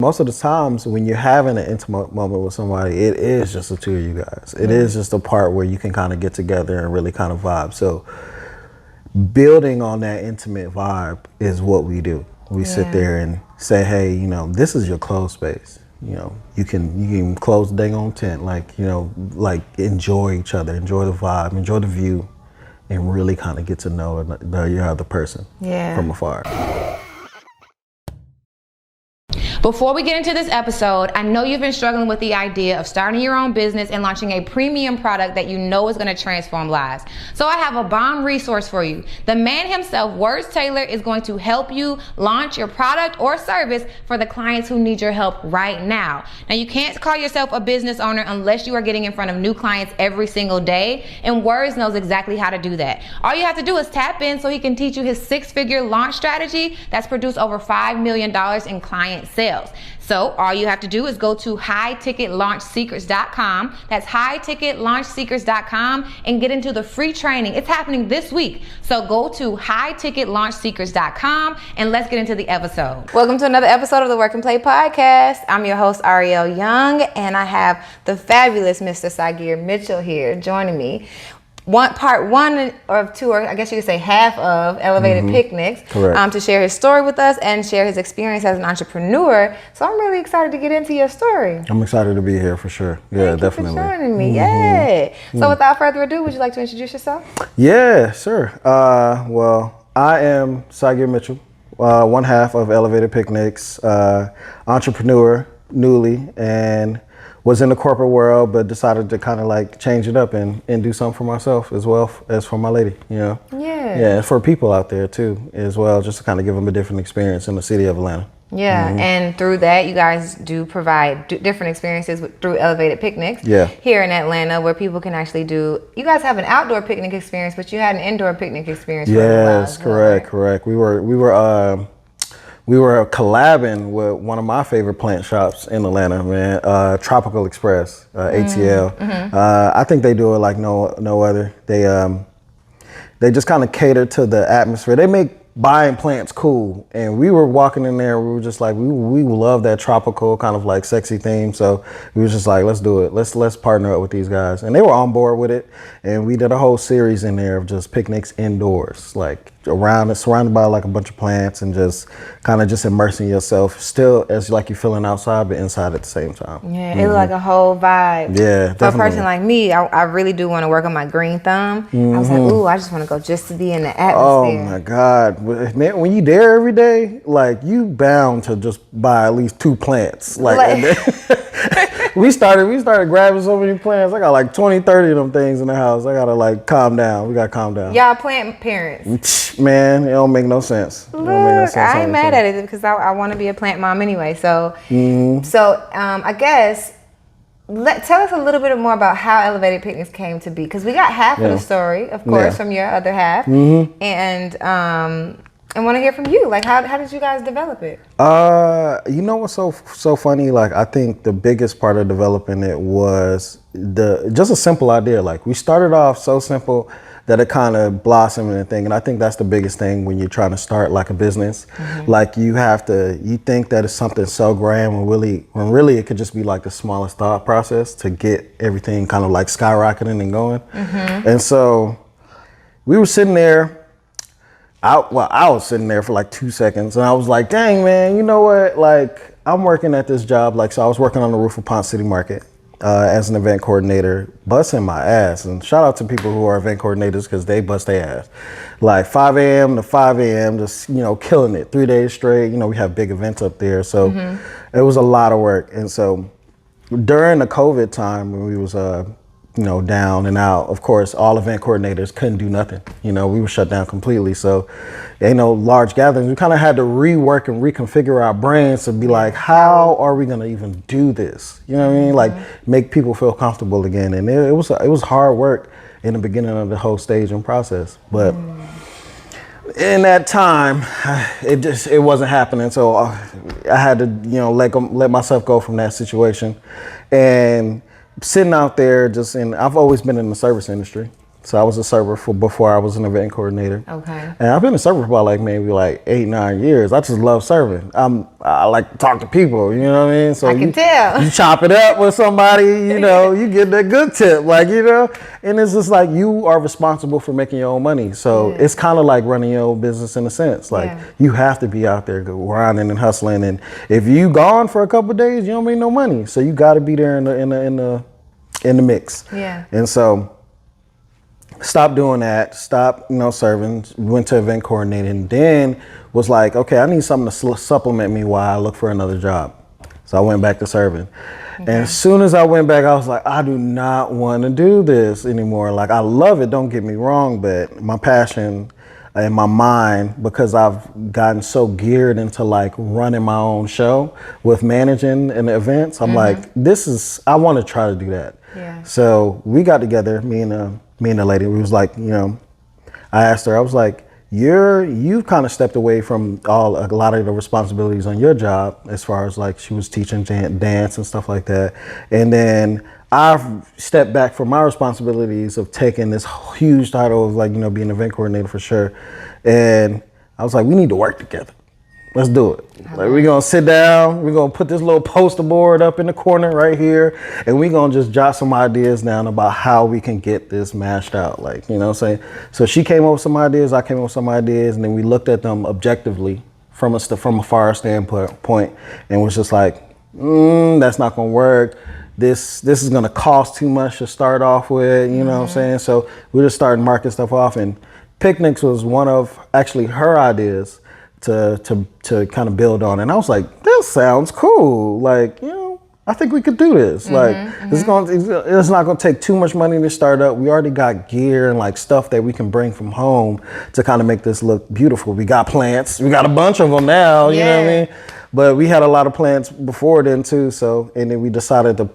Most of the times when you're having an intimate moment with somebody, it is just the two of you guys. It is just a part where you can kind of get together and really kind of vibe. So building on that intimate vibe is what we do. We sit there and say, hey, you know, this is your closed space. You know, you can close the dang on tent, like, you know, like enjoy each other, enjoy the vibe, enjoy the view, and really kind of get to know your other person from afar. Before we get into this episode, I know you've been struggling with the idea of starting your own business and launching a premium product that you know is going to transform lives. So I have a bomb resource for you. The man himself, Words Taylor, is going to help you launch your product or service for the clients who need your help right now. Now, you can't call yourself a business owner unless you are getting in front of new clients every single day, and Words knows exactly how to do that. All you have to do is tap in so he can teach you his 6-figure launch strategy that's produced over $5 million in client sales. So all you have to do is go to highticketlaunchsecrets.com. That's highticketlaunchsecrets.com and get into the free training. It's happening this week. So go to highticketlaunchsecrets.com and let's get into the episode. Welcome to another episode of the Work and Play podcast. I'm your host, Ariel Young, and I have the fabulous Mr. Saaghir Mitchell here joining me. Part one or two, or I guess you could say half of Elevated Picnics, to share his story with us and share his experience as an entrepreneur. So I'm really excited to get into your story. I'm excited to be here for sure. Yeah, definitely. Thank you for joining me. So without further ado, would you like to introduce yourself? Yeah, sure. Well, I am Saaghir Mitchell, one half of Elevated Picnics, entrepreneur, newly, and was in the corporate world, but decided to kind of like change it up and do something for myself as well as for my lady, you know? Yeah, and for people out there too, as well, just to kind of give them a different experience in the city of Atlanta. And through that, you guys do provide different experiences through Elevated Picnics here in Atlanta, where people can actually do, you guys have an outdoor picnic experience, but you had an indoor picnic experience. Yes, correct. We were collabing with one of my favorite plant shops in Atlanta, man, Tropical Express, ATL. I think they do it like no other. They just kind of cater to the atmosphere. They make buying plants cool, and we were walking in there. We were just like, we love that tropical kind of like sexy theme. So we was just like, let's do it. Let's partner up with these guys, and they were on board with it. And we did a whole series in there of just picnics indoors, like surrounded by like a bunch of plants, and just kind of just immersing yourself still as like you're feeling outside but inside at the same time. It was like a whole vibe. Yeah, for a person like me, I really do want to work on my green thumb. I was like, ooh, I just want to go just to be in the atmosphere. Oh my God, man, when you there every day, like you bound to just buy at least 2 plants. We started grabbing so many plants. I got like 20, 30 of them things in the house. I gotta like calm down. We gotta calm down. Y'all plant parents. Man, it don't make no sense. Look, I ain't mad at it because I want to be a plant mom anyway. So, I guess tell us a little bit more about how Elevated Picnics came to be, because we got half of the story, of course, from your other half, and I want to hear from you. Like, how did you guys develop it? You know what's so funny? Like, I think the biggest part of developing it was just a simple idea. Like, we started off so simple that it kind of blossomed and thing. And I think that's the biggest thing when you're trying to start like a business. Like you think that it's something so grand when really it could just be like the smallest thought process to get everything kind of like skyrocketing and going. And so we were sitting there. I was sitting there for like 2 seconds, and I was like, dang, man, you know what? Like, I'm working at this job. Like, so I was working on the roof of Ponce City Market as an event coordinator, busting my ass. And shout out to people who are event coordinators, because they bust their ass. Like 5 a.m. to 5 a.m., just, you know, killing it 3 days straight. You know, we have big events up there. So it was a lot of work. And so during the COVID time, when we was, you know, down and out, of course, all event coordinators couldn't do nothing. You know, we were shut down completely. So, ain't no large gatherings. We kind of had to rework and reconfigure our brains to be like, how are we going to even do this? You know what I mean? Like, make people feel comfortable again. And it was hard work in the beginning of the whole staging process. But in that time, it wasn't happening. So I had to, you know, let myself go from that situation. And sitting out there I've always been in the service industry. So I was a server before I was an event coordinator. Okay. And I've been a server for about like maybe like 8-9 years. I just love serving. I like to talk to people, you know what I mean? So I can tell. You chop it up with somebody, you get that good tip, and it's just like you are responsible for making your own money. So it's kind of like running your own business in a sense. Like you have to be out there grinding and hustling. And if you gone for a couple of days, you don't make no money. So you got to be there in the mix. Yeah. And so stopped doing that, stopped, serving, went to event coordinating, and then was like, okay, I need something to supplement me while I look for another job. So I went back to serving. Okay. And as soon as I went back, I was like, I do not want to do this anymore. Like, I love it, don't get me wrong, but my passion in my mind, because I've gotten so geared into like running my own show with managing and events, I'm like, I want to try to do that. Yeah. So we got together, me and the lady. We was like, I asked her, I was like, you've kind of stepped away from a lot of the responsibilities on your job, as far as like she was teaching dance and stuff like that. And then I've stepped back from my responsibilities of taking this huge title of like, being an event coordinator for sure. And I was like, we need to work together. Let's do it. Like, we're going to sit down. We're going to put this little poster board up in the corner right here. And we're going to just jot some ideas down about how we can get this mashed out. Like, you know what I'm saying? So she came up with some ideas. I came up with some ideas. And then we looked at them objectively from a far standpoint and was just like, that's not going to work. This is going to cost too much to start off with. You know what I'm saying? So we just started marking stuff off. And picnics was one of actually her ideas to kind of build on. And I was like, this sounds cool. Like, I think we could do this. It's not going to take too much money to start up. We already got gear and like stuff that we can bring from home to kind of make this look beautiful. We got plants. We got a bunch of them now, you know what I mean? But we had a lot of plants before then too. So, and then we decided to,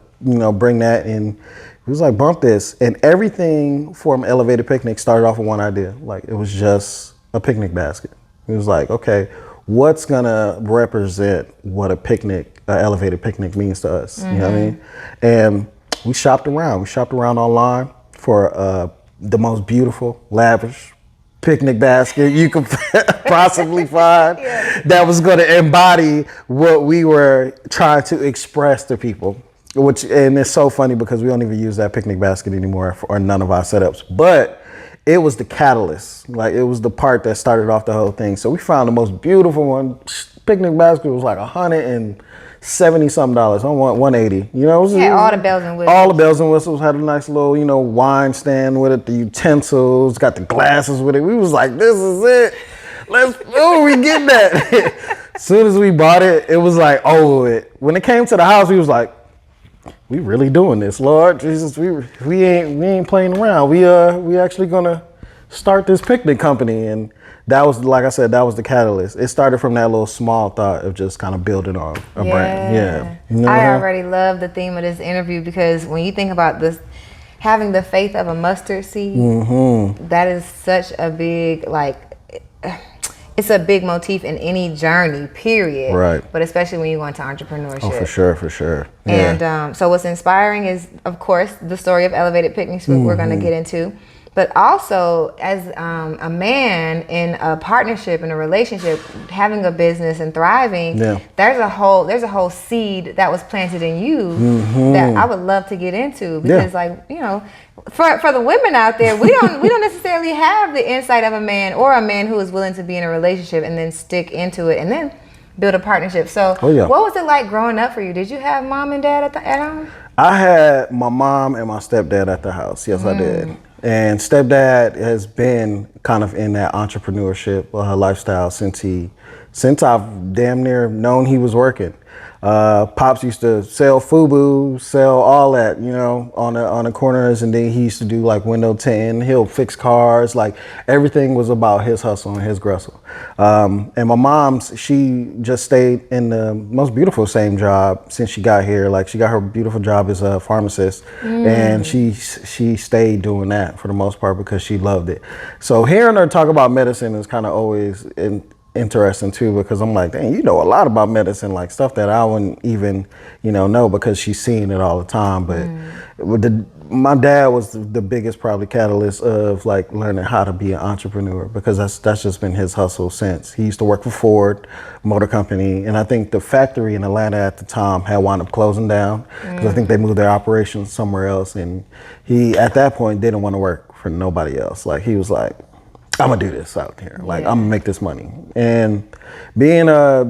bring that in. It was like, bump this. And everything from Elevated Picnic started off with one idea. Like, it was just a picnic basket. It was like, okay, what's gonna represent what an elevated picnic means to us? You know what I mean? And we shopped around. We shopped around online for the most beautiful, lavish picnic basket you could possibly find that was gonna embody what we were trying to express to people. And it's so funny because we don't even use that picnic basket anymore for none of our setups. But it was the catalyst. Like, it was the part that started off the whole thing. So we found the most beautiful one. Picnic basket was like $170 something. I want $180. All the bells and whistles. All the bells and whistles. Had a nice little, wine stand with it. The utensils. Got the glasses with it. We was like, this is it. We get that. As soon as we bought it, it was like, when it came to the house, we was like, we really doing this, Lord Jesus. We ain't playing around. We actually gonna start this picnic company. And that was, like I said, that was the catalyst. It started from that little small thought of just kind of building on a brand. Yeah. I already love the theme of this interview, because when you think about this, having the faith of a mustard seed, that is such a big, it's a big motif in any journey, period. Right. But especially when you go into entrepreneurship. Oh, for sure. Yeah. And so what's inspiring is, of course, the story of Elevated Picnics, we're going to get into. But also, as a man in a partnership, in a relationship, having a business and thriving, there's a whole seed that was planted in you that I would love to get into, because for the women out there, we don't necessarily have the insight of a man, or a man who is willing to be in a relationship and then stick into it and then build a partnership. So what was it like growing up for you? Did you have mom and dad at home? I had my mom and my stepdad at the house. Yes, I did. And stepdad has been kind of in that entrepreneurship lifestyle since I've damn near known he was working. Pops used to sell FUBU, sell all that, on the corners, and then he used to do like window tint. He'll fix cars. Like, everything was about his hustle and his gristle. And my mom, she just stayed in the most beautiful same job since she got here. Like, she got her beautiful job as a pharmacist, and she stayed doing that for the most part because she loved it. So hearing her talk about medicine is kind of always, and interesting too, because I'm like, dang, you know a lot about medicine, like stuff that I wouldn't even, know, because she's seeing it all the time. But my dad was the biggest probably catalyst of like learning how to be an entrepreneur, because that's just been his hustle since. He used to work for Ford Motor Company, and I think the factory in Atlanta at the time had wound up closing down, because I think they moved their operations somewhere else, and he at that point didn't want to work for nobody else. Like he was like, I'm gonna do this out here. Like I'm gonna make this money. And being a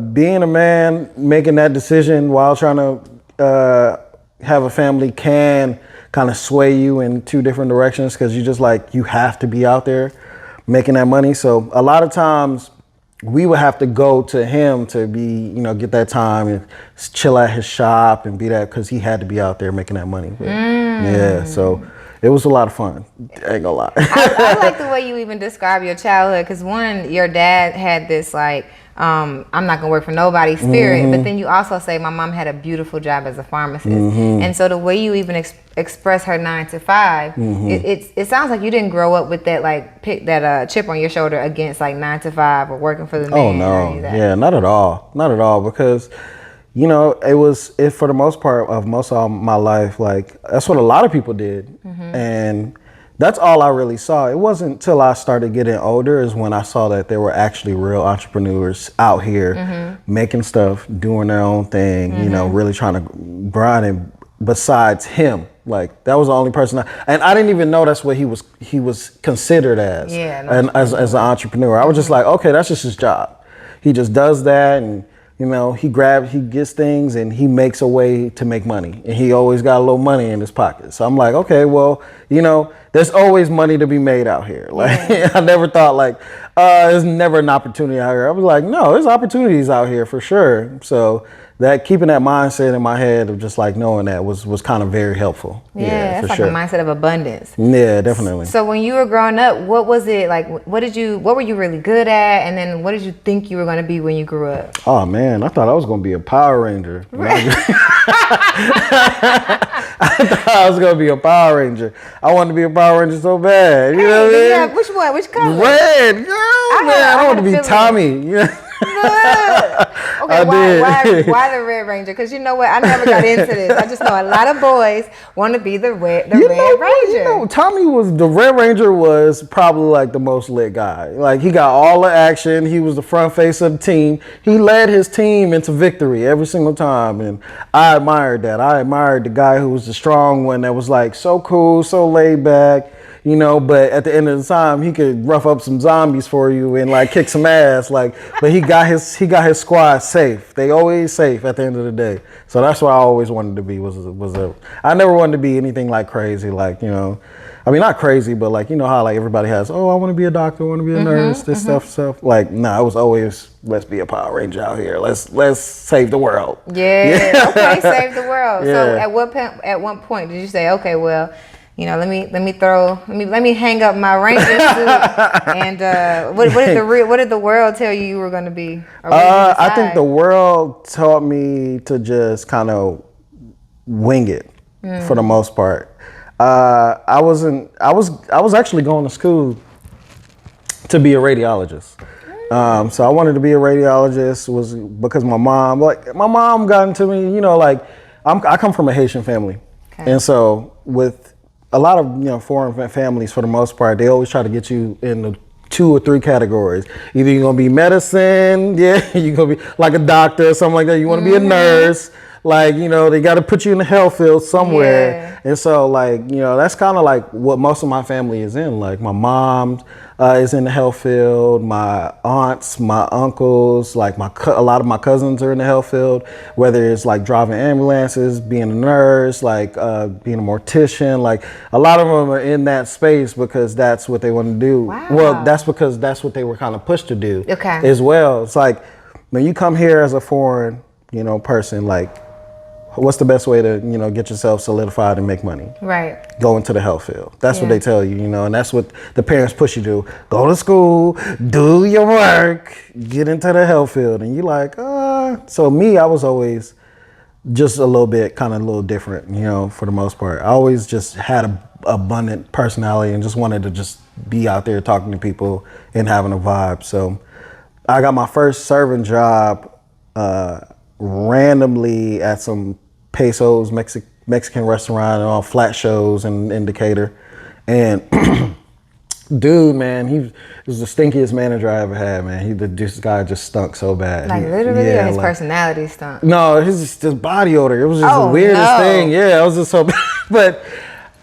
man making that decision while trying to have a family can kind of sway you in two different directions, because you just like, you have to be out there making that money. So a lot of times we would have to go to him to be, get that time and chill at his shop and be that, because he had to be out there making that money. But, yeah, so it was a lot of fun. I ain't gonna lie. I like the way you even describe your childhood, because one, your dad had this like, I'm not gonna work for nobody spirit, but then you also say my mom had a beautiful job as a pharmacist, and so the way you even express her 9 to 5, it sounds like you didn't grow up with that like chip on your shoulder against like 9 to 5 or working for the man. Oh no, yeah, not at all, because it for the most part of most of my life, like that's what a lot of people did, and that's all I really saw. It wasn't until I started getting older is when I saw that there were actually real entrepreneurs out here making stuff, doing their own thing, really trying to grind. And besides him, like that was the only person and I didn't even know that's what he was considered as, as an entrepreneur. I was just like, okay, that's just his job. He just does that, and he gets things and he makes a way to make money, and he always got a little money in his pocket. So I'm like, okay, well, there's always money to be made out here. Like I never thought like, there's never an opportunity out here. I was like, no, there's opportunities out here for sure. So that keeping that mindset in my head of just like knowing that was kind of very helpful. Yeah, that's for like a mindset of abundance. Yeah, definitely. So when you were growing up, what was it like? What were you really good at? And then what did you think you were going to be when you grew up? Oh man, I thought I was going to be a Power Ranger. Right. I thought I was going to be a Power Ranger. I wanted to be a Power Ranger so bad. You know what I mean? Yeah, which one? Which color? Red. Girl, I want to be Tommy. Okay, why the Red Ranger? Because you know what? I never got into this. I just know a lot of boys want to be the Red Ranger. The Red Ranger was probably like the most lit guy. Like he got all the action. He was the front face of the team. He led his team into victory every single time, and I admired that. I admired the guy who was the strong one, that was like so cool, so laid back. But at the end of the time, he could rough up some zombies for you and like kick some ass. Like, but he got his squad safe. They always safe at the end of the day. So that's what I always wanted to be. I never wanted to be anything like crazy. Like, I mean, not crazy, but like, how like everybody has, oh, I want to be a doctor, I want to be a nurse, this stuff. Like, I was always, let's be a Power Ranger out here. Let's save the world. Yeah. Okay, save the world. Yeah. So at what point did you say, okay, well, let me hang up my Ranger suit, and what did the world tell you were going to be? I think the world taught me to just kind of wing it for the most part. I was actually going to school to be a radiologist. So I wanted to be a radiologist was because my mom got into me. I come from a Haitian family, and so with a lot of foreign families, for the most part, they always try to get you in the 2 or 3 categories. Either you're gonna be medicine, you're gonna be like a doctor or something like that. You want to be a nurse, like they got to put you in the health field somewhere. And so that's kind of like what most of my family is in. Like my mom is in the health field. My aunts, my uncles, like a lot of my cousins are in the health field, whether it's like driving ambulances, being a nurse, like being a mortician. Like a lot of them are in that space because that's what they want to do. Wow. Well, that's because that's what they were kind of pushed to do as well. It's like when you come here as a foreign, person, like what's the best way to, get yourself solidified and make money? Right. Go into the health field. That's what they tell you, and that's what the parents push you to. Go to school, do your work, get into the health field. And you're like, So me, I was always just a little different, for the most part. I always just had an abundant personality and just wanted to just be out there talking to people and having a vibe. So I got my first serving job randomly at some pesos Mexican restaurant on flat shows in Decatur, and dude, man, he was the stinkiest manager I ever had, man. This guy just stunk so bad. Like literally, or his personality stunk? No, his body odor. It was just the weirdest thing. Yeah, it was just so bad. But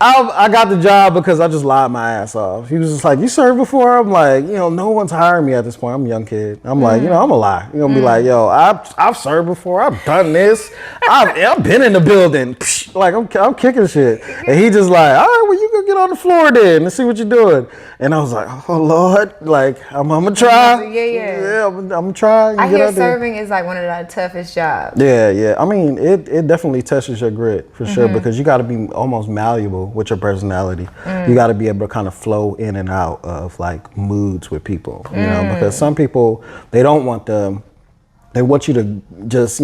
I got the job because I just lied my ass off. He was just like, "You served before?" I'm like, no one's hiring me at this point. I'm a young kid. I'm like, I'm gonna lie. You're gonna be like, "Yo, I've served before. I've done this. I've been in the building. Like I'm kicking shit." And he just like, "All right, well, you can get on the floor then and see what you're doing." And I was like, "Oh Lord, like I'm gonna try. Yeah, I'm gonna try." I hear serving is like one of the toughest jobs. Yeah. I mean, it definitely tests your grit for sure, because you got to be almost malleable with your personality. You got to be able to kind of flow in and out of like moods with people, because some people, they don't want them. They want you to just,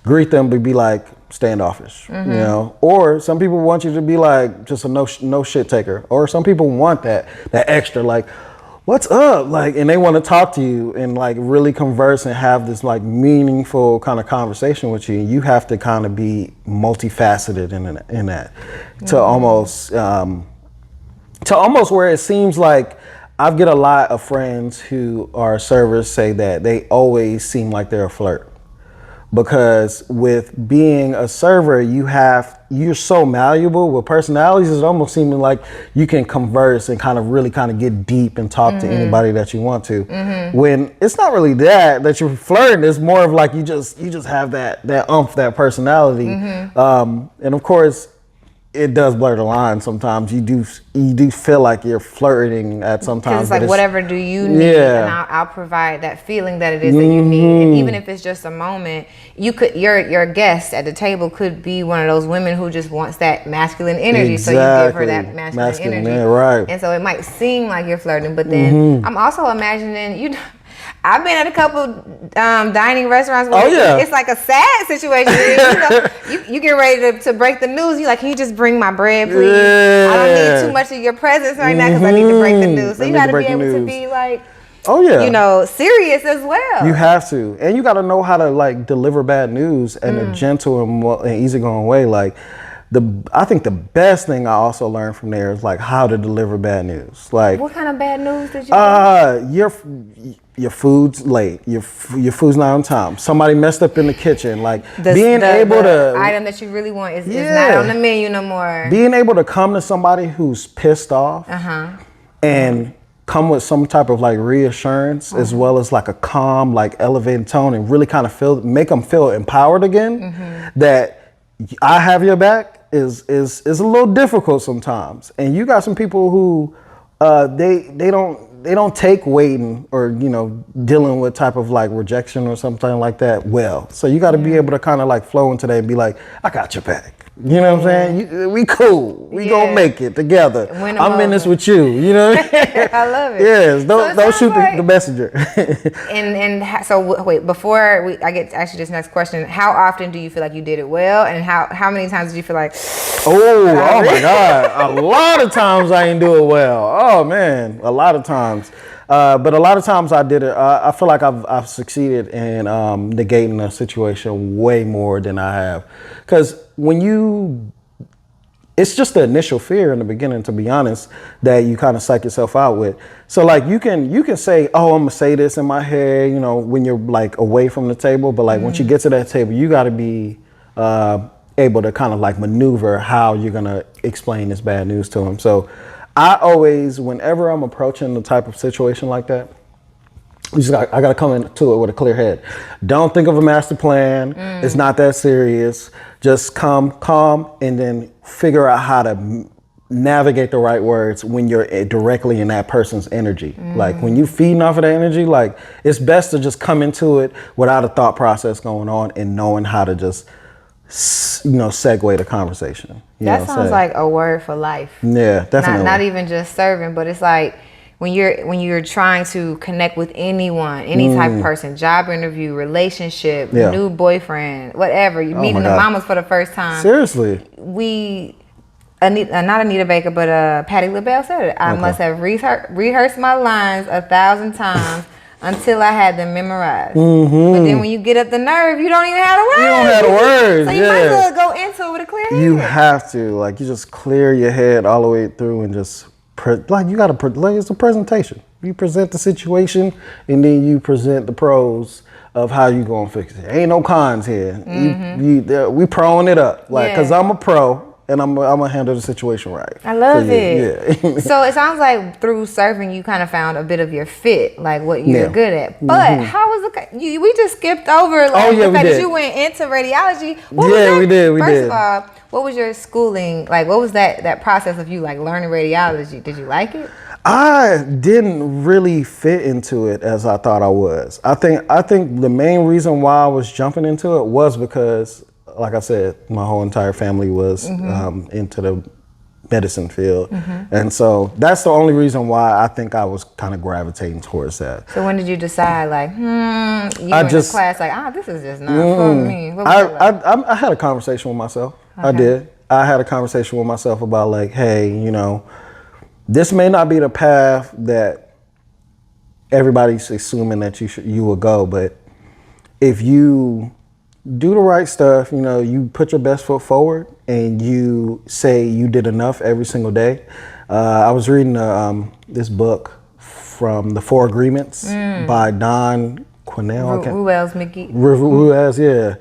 greet them but be like standoffish, or some people want you to be like just a no shit taker, or some people want that extra like, "What's up?" Like, and they want to talk to you and like really converse and have this like meaningful kind of conversation with you. And you have to kind of be multifaceted in that to almost where it seems like I get a lot of friends who are servers say that they always seem like they're a flirt. Because with being a server, you're so malleable. With personalities, it's almost seeming like you can converse and kind of get deep and talk to anybody that you want to. When it's not really that you're flirting, it's more of like you just have that that personality. And of course, it does blur the line sometimes. You do feel like you're flirting at some times. It's like, whatever do you need, and I'll provide that feeling that it is that you need. And even if it's just a moment, your guest at the table could be one of those women who just wants that masculine energy. Exactly. So you give her that masculine energy. Yeah, right. And so it might seem like you're flirting, but then I'm also imagining I've been at a couple dining restaurants where it's like a sad situation. You get ready to break the news. You're like, "Can you just bring my bread, please? I don't need too much of your presence right now because I need to break the news." So you got to be able to be like, serious as well. You have to, and you got to know how to like deliver bad news in a gentle and easygoing way. Like, I think the best thing I also learned from there is like how to deliver bad news. Like, what kind of bad news did you your food's late. Your food's not on time. Somebody messed up in the kitchen. Like the item that you really want is not on the menu no more. Being able to come to somebody who's pissed off and come with some type of like reassurance, as well as like a calm, like elevated tone, and really kind of make them feel empowered again. That I have your back is a little difficult sometimes. And you got some people who they don't take waiting or dealing with type of like rejection or something like that well. So you got to be able to kind of like flow into that and be like, "I got your back." You know what I'm saying? We cool. We gonna make it together. I'm in this with you. You know what I mean? I love it. Yes. Don't shoot the messenger. So wait, before I get to ask you this next question, how often do you feel like you did it well, and how many times did you feel like? Oh my God! A lot of times I didn't do it well. Oh man, a lot of times. But a lot of times I did it. I feel like I've succeeded in negating a situation way more than I have, because it's just the initial fear in the beginning, to be honest, that you kind of psych yourself out with. So like you can say, "Oh, I'm gonna say this in my head," when you're like away from the table. But like once you get to that table, you got to be able to kind of like maneuver how you're gonna explain this bad news to them. So I always, whenever I'm approaching the type of situation like that, I gotta come into it with a clear head. Don't think of a master plan. It's not that serious. Just come calm and then figure out how to navigate the right words when you're directly in that person's energy. Like when you feeding off of that energy, like it's best to just come into it without a thought process going on and knowing how to just segue the conversation. That sounds like a word for life. Yeah, definitely. Not even just serving, but it's like when you're trying to connect with anyone, any type of person, job interview, relationship, new boyfriend, whatever, you're meeting the mamas for the first time. Seriously. Not Anita Baker, but Patti LaBelle said it. I must have rehearsed my lines 1,000 times until I had them memorized. But then when you get up the nerve, you don't even have the words. You don't have the words. So you might as well go into it with a clear head. You have to, like, you just clear your head all the way through and just, you got to, like, it's a presentation. You present the situation and then you present the pros of how you gonna fix it. Ain't no cons here. We proing it up, like, cause I'm a pro and I'm gonna handle the situation right. I love it. Yeah. So it sounds like through surfing, you kind of found a bit of your fit, like what you're good at. But how was we just skipped over the fact that you went into radiology. We did. First of all, what was your schooling like? What was that process of you like learning radiology? Did you like it? I didn't really fit into it as I thought I was. I think the main reason why I was jumping into it was because, like I said, my whole entire family was into the medicine field. And so that's the only reason why I think I was kind of gravitating towards that. So when did you decide, like, you went to class, like, this is just not for me? What was I had a conversation with myself. I did. I had a conversation with myself about, like, hey, you know, this may not be the path that everybody's assuming that you will go, but if you do the right stuff, you know, you put your best foot forward and you say you did enough every single day. I was reading this book from The Four Agreements by Don Quayle. Ruel's Mickey. Ruel's, yeah.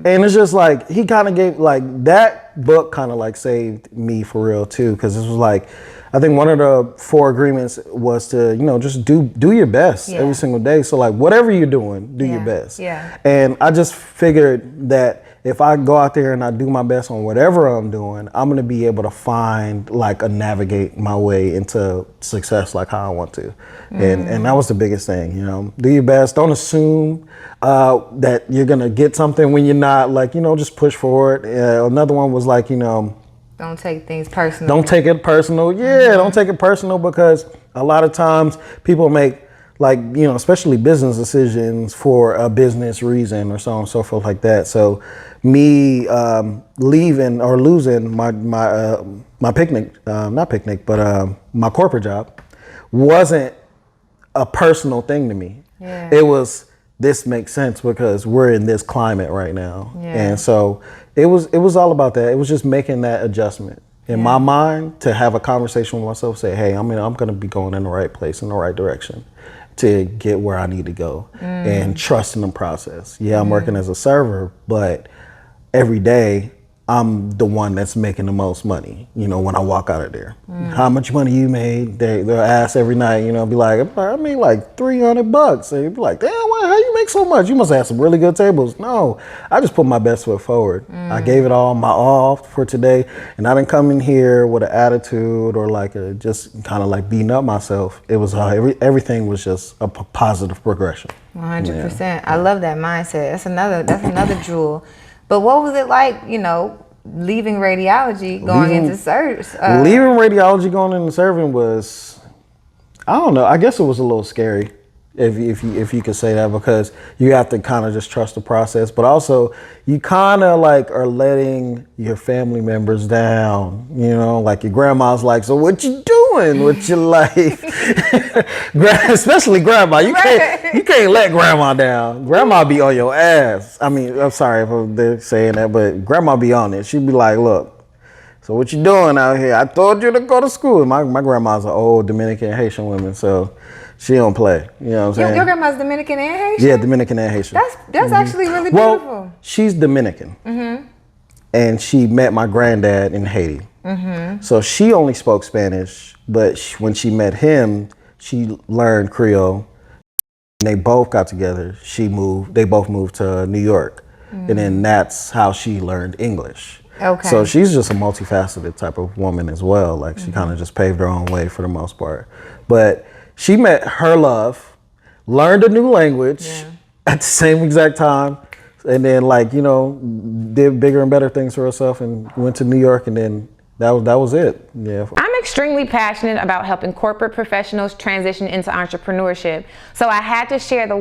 And it's just like, he kind of gave, like, that book kind of like saved me for real too, because this was like, I think one of the four agreements was to, you know, just do your best every single day. So like whatever you're doing, do your best. Yeah. And I just figured that if I go out there and I do my best on whatever I'm doing, I'm going to be able to find navigate my way into success like how I want to. And that was the biggest thing, you know, do your best. Don't assume that you're going to get something when you're not, like, you know, just push forward. Another one was like, you know, don't take things personal. Don't take it personal. Don't take it personal, because a lot of times people make, like, you know, especially business decisions for a business reason or so on and so forth like that. So me leaving or losing my my corporate job wasn't a personal thing to me. It was, this makes sense because we're in this climate right now. And so it was all about that. It was just making that adjustment in my mind to have a conversation with myself, say, hey, I'm going to be going in the right place, in the right direction to get where I need to go, and trusting the process. I'm working as a server, but every day I'm the one that's making the most money, you know, when I walk out of there. How much money you made? They'll ask every night, you know, be like, I made like $300. And you'd be like, damn, how you make so much? You must have some really good tables. No, I just put my best foot forward. I gave it all my all for today. And I didn't come in here with an attitude or like just kind of like beating up myself. It was everything was just a positive progression. 100%. I love that mindset. That's another jewel. But what was it like, you know, leaving radiology, going into service? Leaving radiology, going into serving was, I don't know, I guess it was a little scary, if you could say that, because you have to kind of just trust the process, but also you kind of like are letting your family members down, you know, like your grandma's like, so what you doing with your life? Especially grandma, you can't let grandma down. Grandma be on your ass. I mean, I'm sorry if they're saying that, but grandma be on it. She'd be like, look, so what you doing out here? I told you to go to school. My grandma's an old Dominican Haitian woman, so she don't play. You know what I'm saying? Your grandma's Dominican and Haitian? Yeah, Dominican and Haitian. That's actually really beautiful. Well, she's Dominican. And she met my granddad in Haiti. So she only spoke Spanish, but when she met him, she learned Creole. And they both got together. They both moved to New York. And then that's how she learned English. Okay. So she's just a multifaceted type of woman as well. Like she kind of just paved her own way for the most part. But she met her love, learned a new language at the same exact time, and then, like, you know, did bigger and better things for herself and went to New York, and then that was it. Yeah. I'm extremely passionate about helping corporate professionals transition into entrepreneurship. So I had to share the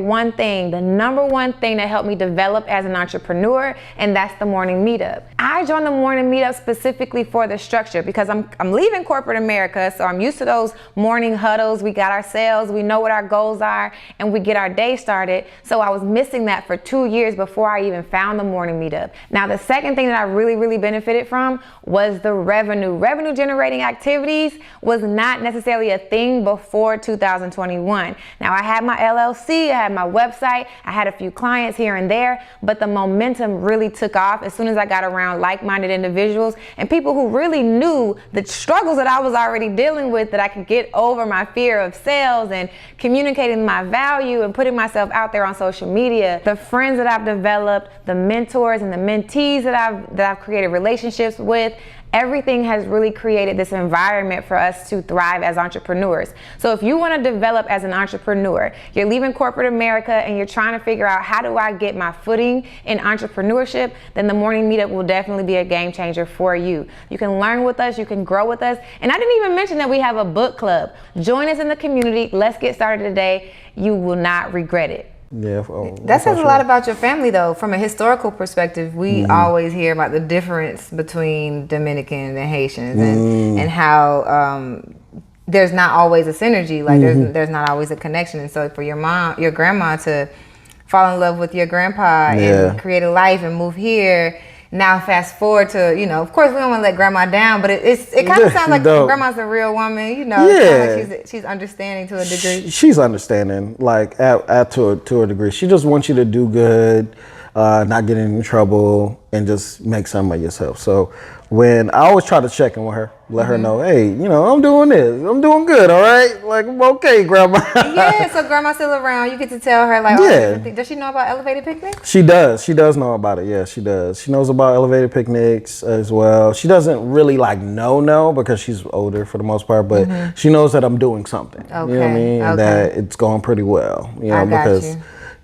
number one thing that helped me develop as an entrepreneur, and that's the morning meetup. I joined the morning meetup specifically for the structure because I'm leaving corporate America, so I'm used to those morning huddles. We got our sales, we know what our goals are, and we get our day started. So I was missing that for 2 years before I even found the morning meetup. Now, the second thing that I really benefited from was the revenue. Revenue generating activities was not necessarily a thing before 2021. Now, I had my LLC, I had my website, I had a few clients here and there, but the momentum really took off as soon as I got around like-minded individuals and people who really knew the struggles that I was already dealing with, that I could get over my fear of sales and communicating my value and putting myself out there on social media. The friends that I've developed, the mentors and the mentees that I've created relationships with, everything has really created this environment for us to thrive as entrepreneurs. So if you want to develop as an entrepreneur, you're leaving corporate America and you're trying to figure out how do I get my footing in entrepreneurship, then the morning meetup will definitely be a game changer for you. You can learn with us, you can grow with us. And I didn't even mention that we have a book club. Join us in the community. Let's get started today. You will not regret it. Yeah, that says a lot about your family, though. From a historical perspective, we always hear about the difference between Dominicans and Haitians, and how there's not always a synergy. Like there's not always a connection. And so for your grandma to fall in love with your grandpa and create a life and move here. Now fast forward to, of course we don't want to let grandma down, but it kind of sounds like grandma's a real woman, like she's understanding to a degree. She's understanding, like to a degree. She just wants you to do good, not get in trouble, and just make something of yourself. So when I always try to check in with her, let her know, hey, I'm doing this. I'm doing good, all right? Like, I'm okay, grandma. Yeah, so grandma's still around. You get to tell her, like, does she know about elevated picnics? She does. She does know about it. Yeah, she does. She knows about elevated picnics as well. She doesn't really know because she's older for the most part, but she knows that I'm doing something. Okay. You know what I mean? And that it's going pretty well. Because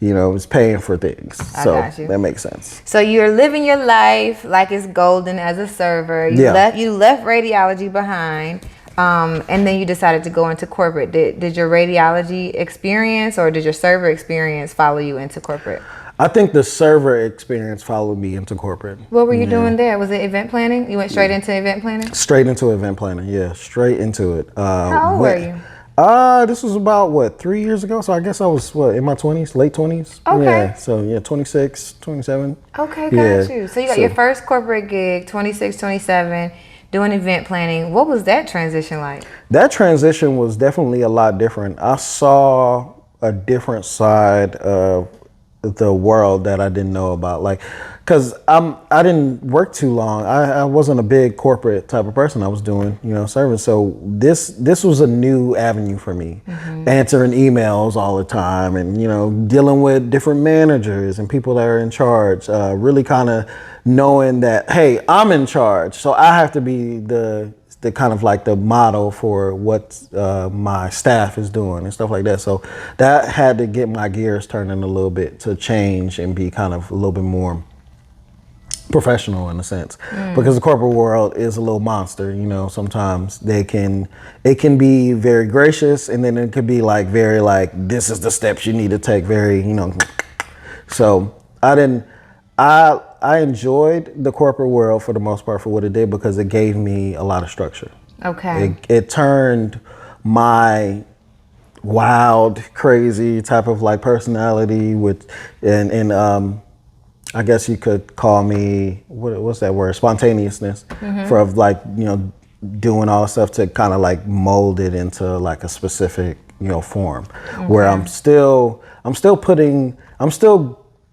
it's paying for things. So that makes sense. So you're living your life like it's golden as a server. You left radiology behind, and then you decided to go into corporate. Did your radiology experience or did your server experience follow you into corporate? I think the server experience followed me into corporate. What were you doing there? Was it event planning? You went straight into event planning? Straight into event planning, yeah. Straight into it. How old were you? This was about 3 years ago. So I guess I was in my 20s, late 20s. Okay. Yeah. So 26, 27. Okay, got you. So you got your first corporate gig, 26, 27, doing event planning. What was that transition like? That transition was definitely a lot different. I saw a different side of the world that I didn't know about. Like, cause I didn't work too long. I wasn't a big corporate type of person. I was doing, service. So this was a new avenue for me. Answering emails all the time and, dealing with different managers and people that are in charge, really kind of knowing that, hey, I'm in charge. So I have to be the kind of like the model for what my staff is doing and stuff like that. So that had to get my gears turning a little bit to change and be kind of a little bit more professional in a sense, because the corporate world is a little monster. Sometimes it can be very gracious, and then it could be like very like, this is the steps you need to take, very So I enjoyed the corporate world for the most part for what it did, because it gave me a lot of structure. Okay. It turned my wild, crazy type of like personality and I guess you could call me, what's that word? Spontaneousness, for like, doing all stuff to kind of like mold it into like a specific, form, where I'm still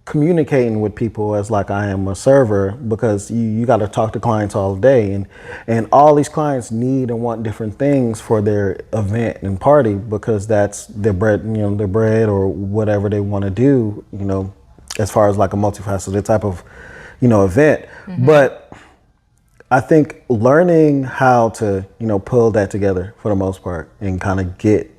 communicating with people as like I am a server, because you got to talk to clients all day, and all these clients need and want different things for their event and party, because that's their bread, their bread or whatever they want to do, as far as like a multifaceted type of, event. But I think learning how to, pull that together for the most part and kind of get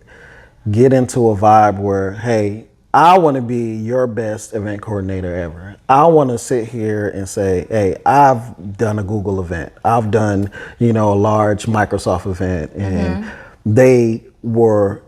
into a vibe where, hey, I want to be your best event coordinator ever. I want to sit here and say, hey, I've done a Google event. I've done, a large Microsoft event, and they were,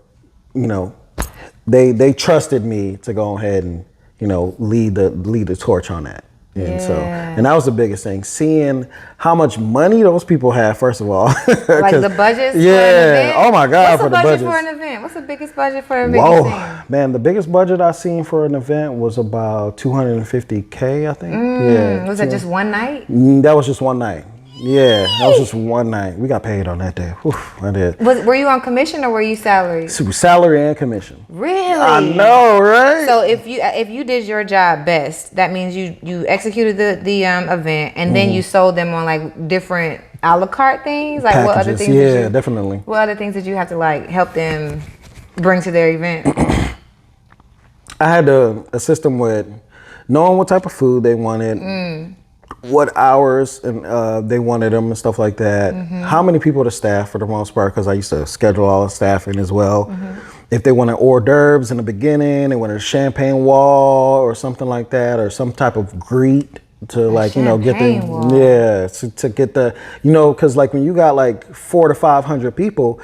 they trusted me to go ahead and, lead the torch on that. And so, and that was the biggest thing, seeing how much money those people have, first of all. Like the budgets yeah. for an event? Oh my God, What's for the the budget budgets. for an event? What's the biggest budget for an event Whoa, you've seen? man, the biggest budget I seen for an event was about $250K, I think. Yeah. Was that just one night? That was just one night. Yeah, that was just one night. We got paid on that day. Whew, I did. Were you on commission or were you salaried? Salary and commission. Really? I know, right? So if you did your job best, that means you executed the event and then you sold them on like different a la carte things. Like Packages. what other things? Yeah, definitely. What other things did you have to like help them bring to their event? I had to assist them with knowing what type of food they wanted, what hours and they wanted them and stuff like that. How many people to staff for the most part, because I used to schedule all the staffing as well. If they wanted hors d'oeuvres in the beginning, they wanted a champagne wall or something like that, or some type of greet to like, get champagne the, wall. yeah, to get the, because like when you got like 400 to 500 people,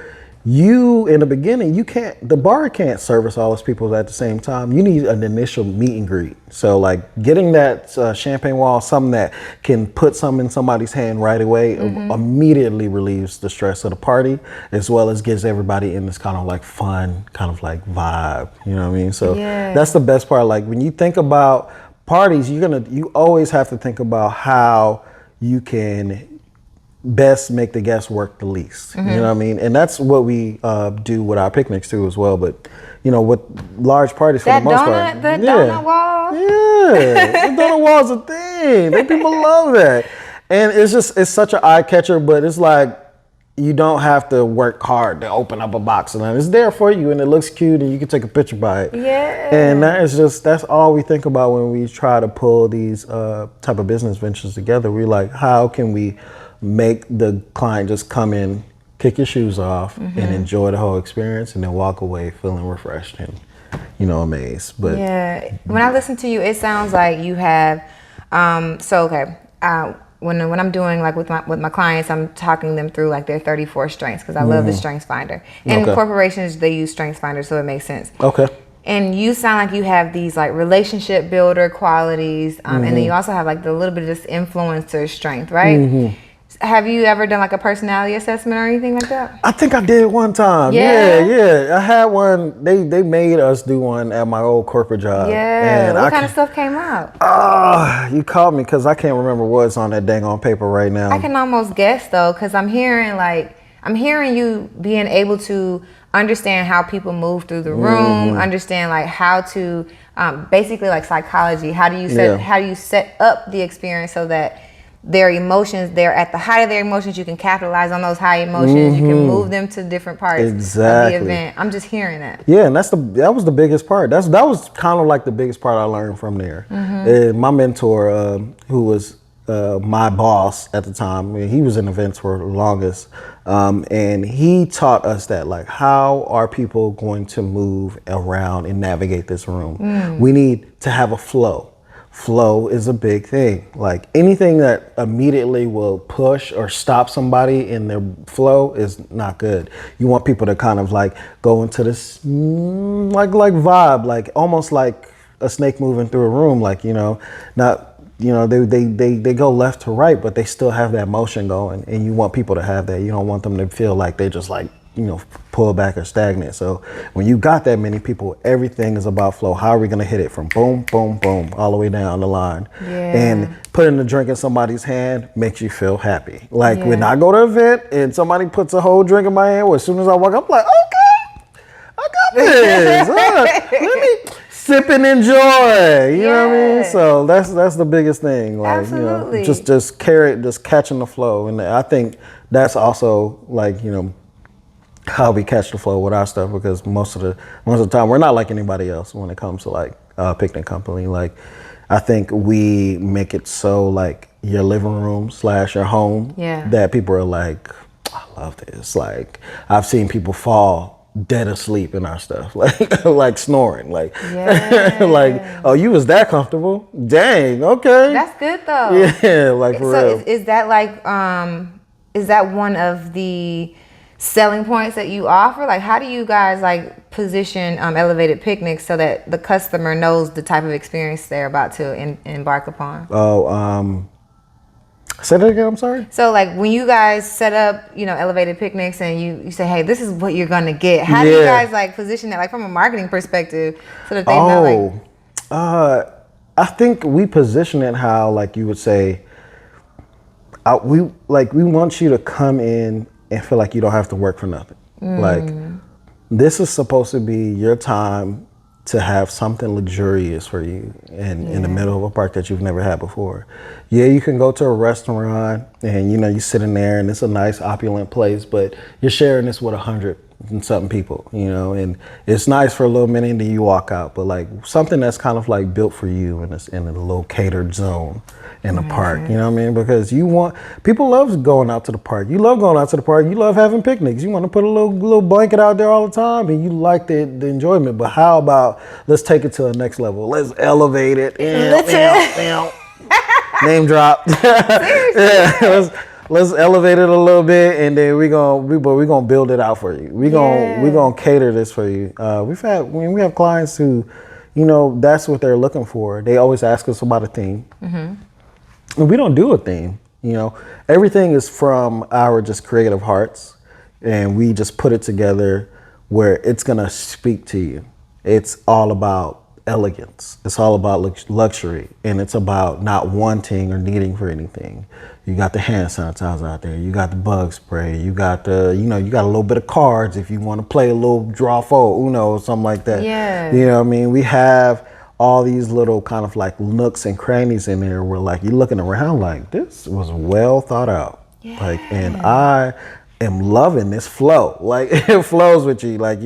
you in the beginning, the bar can't service all those people at the same time. You need an initial meet and greet. So like getting that champagne wall, something that can put something in somebody's hand right away, immediately relieves the stress of the party, as well as gives everybody in this kind of like fun, kind of like vibe. You know what I mean? So that's the best part. Like when you think about parties, you always have to think about how you can best make the guests work the least. You know what I mean? And that's what we do with our picnics too as well. But with large parties for the most part. The donut wall. Yeah, the donut wall's a thing. People love that. And it's such an eye catcher, but it's like you don't have to work hard to open up a box, and it's there for you, and it looks cute, and you can take a picture by it. Yeah. And that's all we think about when we try to pull these type of business ventures together. We're like, how can we make the client just come in, kick your shoes off, and enjoy the whole experience, and then walk away feeling refreshed and amazed. But when I listen to you, it sounds like you have when I'm doing like with my clients, I'm talking them through like their 34 strengths, because I love the Strengths Finder, and corporations, they use Strengths Finder, so it makes sense. Okay. And you sound like you have these like relationship builder qualities, and then you also have like the little bit of this influencer strength, right? Have you ever done like a personality assessment or anything like that? I think I did one time. Yeah. I had one. They made us do one at my old corporate job. Yeah. And what kind of stuff came out? You caught me, because I can't remember what's on that dang on paper right now. I can almost guess though, because I'm hearing you being able to understand how people move through the room, understand like how to basically like psychology. How do you set up the experience so that their emotions, they're at the height of their emotions, you can capitalize on those high emotions, you can move them to different parts of the event. I'm just hearing that. Yeah, and that was the biggest part. That was kind of like the biggest part I learned from there. And my mentor, who was my boss at the time, he was in events for the longest, and he taught us that, like, how are people going to move around and navigate this room? We need to have a flow. Flow is a big thing. Like anything that immediately will push or stop somebody in their flow is not good. You want people to kind of like go into this like vibe, like almost like a snake moving through a room, like, not, they go left to right, but they still have that motion going, and you want people to have that. You don't want them to feel like they just like, pull back or stagnant. So when you got that many people, everything is about flow. How are we going to hit it from boom, boom, boom, all the way down the line? And putting a drink in somebody's hand makes you feel happy. Like when I go to an event and somebody puts a whole drink in my hand, well, as soon as I walk up, I'm like, okay, I got this. Let me sip and enjoy. You know what I mean? So that's the biggest thing. Like, absolutely. Just catching the flow. And I think that's also like, how we catch the flow with our stuff, because most of the time we're not like anybody else when it comes to like picnic company. Like I think we make it so like your living room / your home that people are like, I love this. Like I've seen people fall dead asleep in our stuff, like snoring, like Yeah. like, oh, you was that comfortable? Dang, okay. That's good though. Yeah, like for So real. is that like is that one of the selling points that you offer? Like how do you guys like position elevated picnics so that the customer knows the type of experience they're about to embark upon? Oh, say that again. I'm sorry. So like when you guys set up, elevated picnics and you say, hey, this is what you're gonna get. How do you guys like position it like from a marketing perspective so that they know like I think we position it how, like you would say, we want you to come in and feel like you don't have to work for nothing. Like this is supposed to be your time to have something luxurious for you in the middle of a park that you've never had before. Yeah, you can go to a restaurant and you sit in there and it's a nice opulent place, but you're sharing this with 100 and something people, and it's nice for a little minute and then you walk out. But like something that's kind of like built for you in a little catered zone in the park, you know what I mean? Because people love going out to the park. You love going out to the park. You love having picnics. You want to put a little blanket out there all the time and you like the enjoyment. But how about let's take it to the next level? Let's elevate it. Name drop. Yeah, let's elevate it a little bit, and then we're gonna build it out for you. We're gonna cater this for you. We have clients who, that's what they're looking for. They always ask us about a theme, and we don't do a theme. Everything is from our just creative hearts, and we just put it together where it's gonna speak to you. It's all about elegance. It's all about luxury, and it's about not wanting or needing for anything. You got the hand sanitizer out there. You got the bug spray. You got you got a little bit of cards if you want to play a little draw for Uno or something like that. Yeah. You know what I mean? We have all these little kind of like nooks and crannies in there where like you're looking around like this was well thought out. Yeah. Like, and I am loving this flow. Like it flows with you. Like,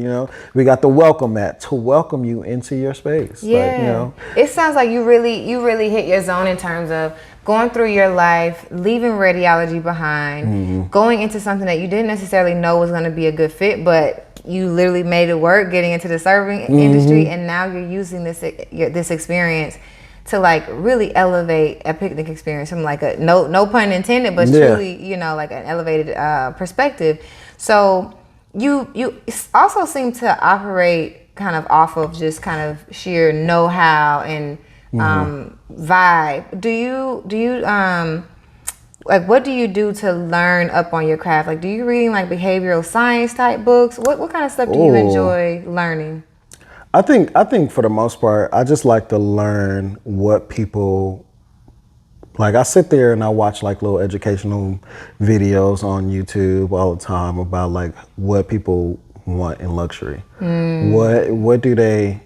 we got the welcome mat to welcome you into your space. Yeah. Like, It sounds like you really hit your zone in terms of going through your life, leaving radiology behind, going into something that you didn't necessarily know was going to be a good fit, but you literally made it work, getting into the serving industry, and now you're using this experience to like really elevate a picnic experience from like a no pun intended, but truly like an elevated perspective. So you also seem to operate kind of off of just kind of sheer know-how and vibe. Do you like what do you do to learn up on your craft? Like do you reading like behavioral science type books? What kind of stuff do you enjoy learning? I think for the most part, I just like to learn what people like. I sit there and I watch like little educational videos on YouTube all the time about like what people want in luxury. What do they,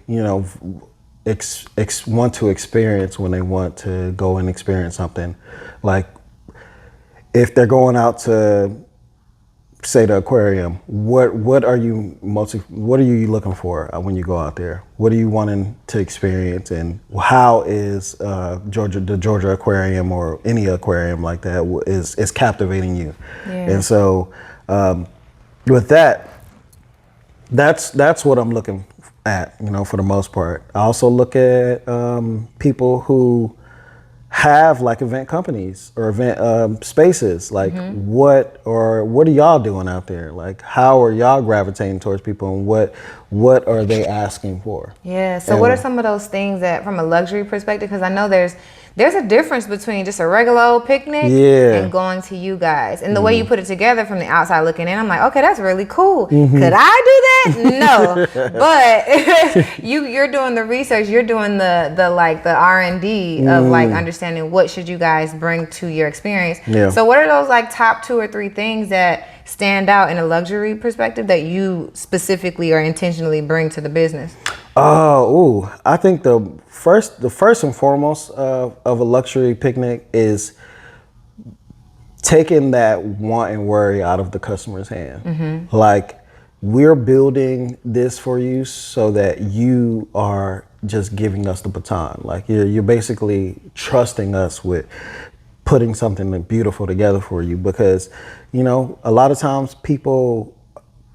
want to experience when they want to go and experience something. Like if they're going out to say the aquarium, what are you looking for when you go out there? What are you wanting to experience, and how is the Georgia Aquarium or any aquarium like that is captivating you? Yeah. And so with that's what I'm looking at, for the most part. I also look at people who have like event companies or event spaces. Like what are y'all doing out there? Like how are y'all gravitating towards people, and what are they asking for? Yeah. So what are some of those things that from a luxury perspective? Because I know there's a difference between just a regular old picnic and going to you guys. And the way you put it together from the outside looking in, I'm like, okay, that's really cool. Could I do that? No. But you're doing the research, you're doing the R&D of like understanding what should you guys bring to your experience. Yeah. So what are those like top 2 or 3 things that stand out in a luxury perspective that you specifically or intentionally bring to the business? I think the first and foremost of a luxury picnic is taking that want and worry out of the customer's hand. Like we're building this for you so that you are just giving us the baton. Like you're basically trusting us with putting something beautiful together for you, because a lot of times people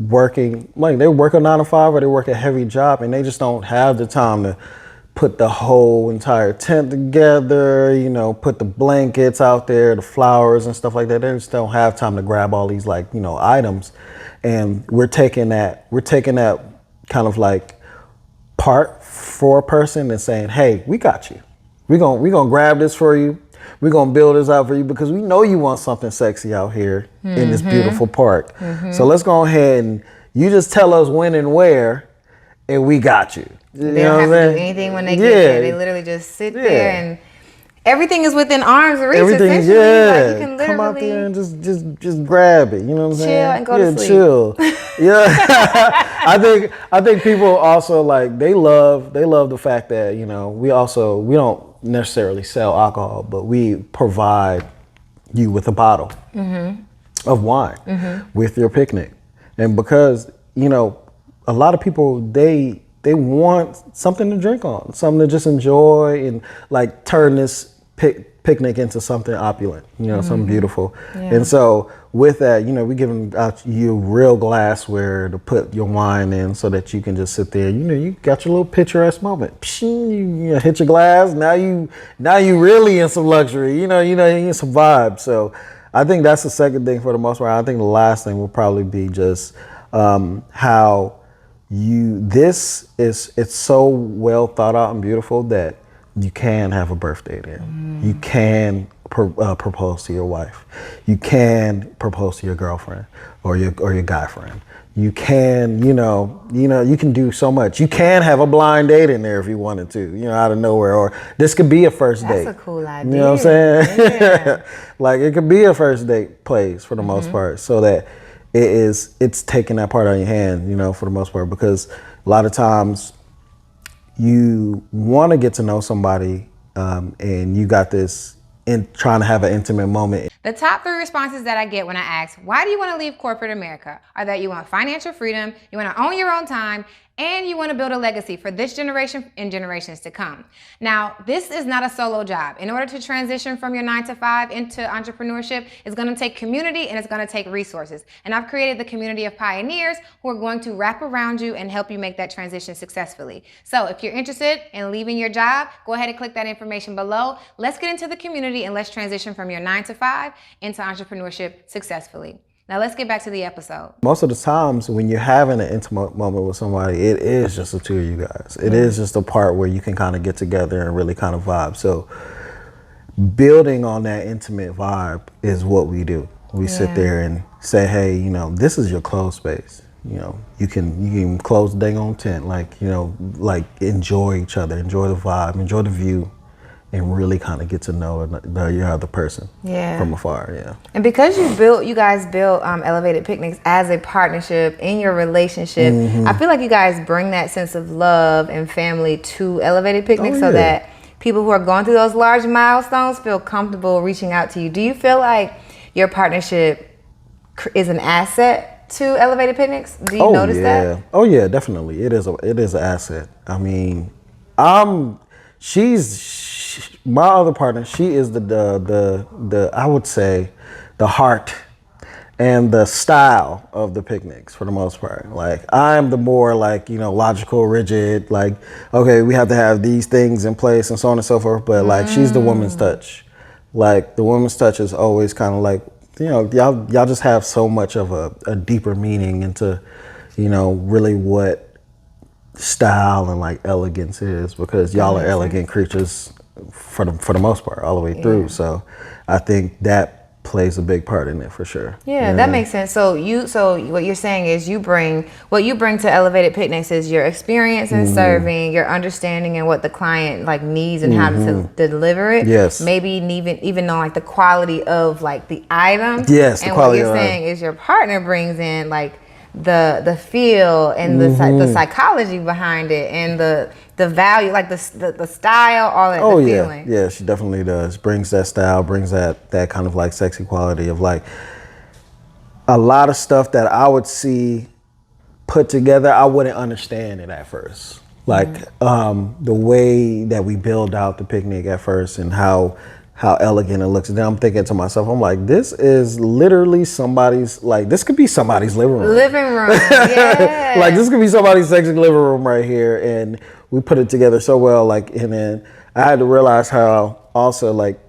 working, like they work a 9 to 5 or they work a heavy job, and they just don't have the time to put the whole entire tent together, you know, put the blankets out there, the flowers and stuff like that. They just don't have time to grab all these, like, you know, items. And we're taking that kind of like part for a person and saying, hey, we got you. We're gonna grab this for you. We're gonna build this out for you because we know you want something sexy out here in this beautiful park. So let's go ahead and you just tell us when and where, and we got you. They don't have to do anything when they get there. They literally just sit there, and everything is within arm's reach. Everything, essentially. Like, you can literally come out there and just grab it. You know what I'm saying? Chill and go to sleep. Chill. I think people also, like, they love the fact that, you know, we don't necessarily sell alcohol, but we provide you with a bottle of wine with your picnic. And because, you know, a lot of people, they want something to drink on, something to just enjoy and like turn this picnic into something opulent, you know, something beautiful. And so with that, you know, we giving out you real glassware to put your wine in so that you can just sit there, you know, you got your little picturesque moment. You hit your glass, now you really in some luxury, you know, you in some vibe. So I think that's the second thing for the most part. I think the last thing will probably be just how it's so well thought out and beautiful that you can have a birthday there. You can propose to your wife. You can propose to your girlfriend or your guy friend. You can, you can do so much. You can have a blind date in there if you wanted to, you know, out of nowhere. Or this could be a first date. That's a cool idea. You know what I'm saying? Yeah. Like it could be a first date place for the most part, so that it's taking that part out of your hand, you know, for the most part, because a lot of times you want to get to know somebody and you got this in trying to have an intimate moment. The top 3 responses that I get when I ask, why do you want to leave corporate America, are that you want financial freedom, you want to own your own time, and you want to build a legacy for this generation and generations to come. Now, this is not a solo job. In order to transition from your 9 to 5 into entrepreneurship, it's going to take community and it's going to take resources. And I've created the community of pioneers who are going to wrap around you and help you make that transition successfully. So if you're interested in leaving your job, go ahead and click that information below. Let's get into the community and let's transition from your 9 to 5 into entrepreneurship successfully. Now let's get back to the episode. Most of the times when you're having an intimate moment with somebody, it is just the two of you guys. It is just a part where you can kind of get together and really kind of vibe. So building on that intimate vibe is what we do. We sit there and say, hey, you know, this is your closed space. You know, you can close the dang on tent, like, you know, like enjoy each other, enjoy the vibe, enjoy the view, and really kind of get to know your other person from afar. And because you guys built Elevated Picnics as a partnership in your relationship, I feel like you guys bring that sense of love and family to Elevated Picnics so that people who are going through those large milestones feel comfortable reaching out to you. Do you feel like your partnership is an asset to Elevated Picnics? Do you notice that? Oh yeah, definitely. It is an asset. I mean, my other partner, she is the I would say the heart and the style of the picnics for the most part. Like I'm the more like, you know, logical, rigid, like, okay, we have to have these things in place and so on and so forth. But like she's the woman's touch. Like the woman's touch is always kind of like, you know, y'all just have so much of a deeper meaning into, you know, really what style and like elegance is, because y'all are elegant creatures for the most part all the way through. So I think that plays a big part in it for sure. That makes sense. So what you're saying is what you bring to Elevated Picnics is your experience in serving, your understanding and what the client like needs and how to deliver it. Maybe even know like the quality of like the items. And what you're saying is your partner brings in like the feel and the psychology behind it and the value, like the style, all that. The feeling. Yeah, she definitely does. Brings that style, brings that kind of like sexy quality of like a lot of stuff that I would see put together, I wouldn't understand it at first. Like the way that we build out the picnic at first and how how elegant it looks. And then I'm thinking to myself, I'm like, this is literally somebody's, like, this could be somebody's living room. Yeah. Like, this could be somebody's sexy living room right here. And we put it together so well. Like, and then I had to realize how also, like,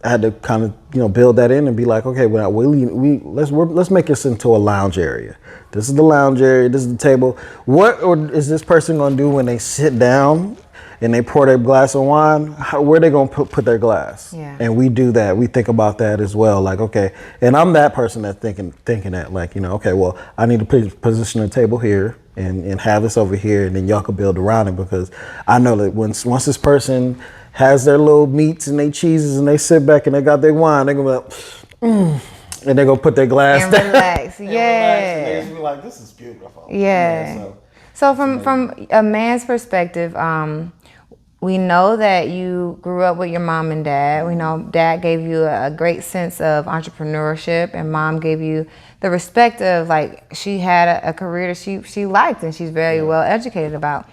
I had to kind of, build that in and be like, okay, well, let's make this into a lounge area. This is the lounge area. This is the table. What is this person going to do when they sit down and they pour their glass of wine? Where are they going to put their glass? Yeah. And we do that. We think about that as well. Like, okay, and I'm that person that's thinking that, like, okay, well, I need to position a table here and have this over here, and then y'all can build around it, because I know that once this person has their little meats and their cheeses and they sit back and they got their wine, they're gonna be like, and they're gonna put their glass And down. relax. And Yeah. relax, and they be like, this is beautiful. Yeah. So from a man's perspective, we know that you grew up with your mom and dad. We know dad gave you a great sense of entrepreneurship, and mom gave you the respect of, like, she had a career that she liked and she's very well educated about.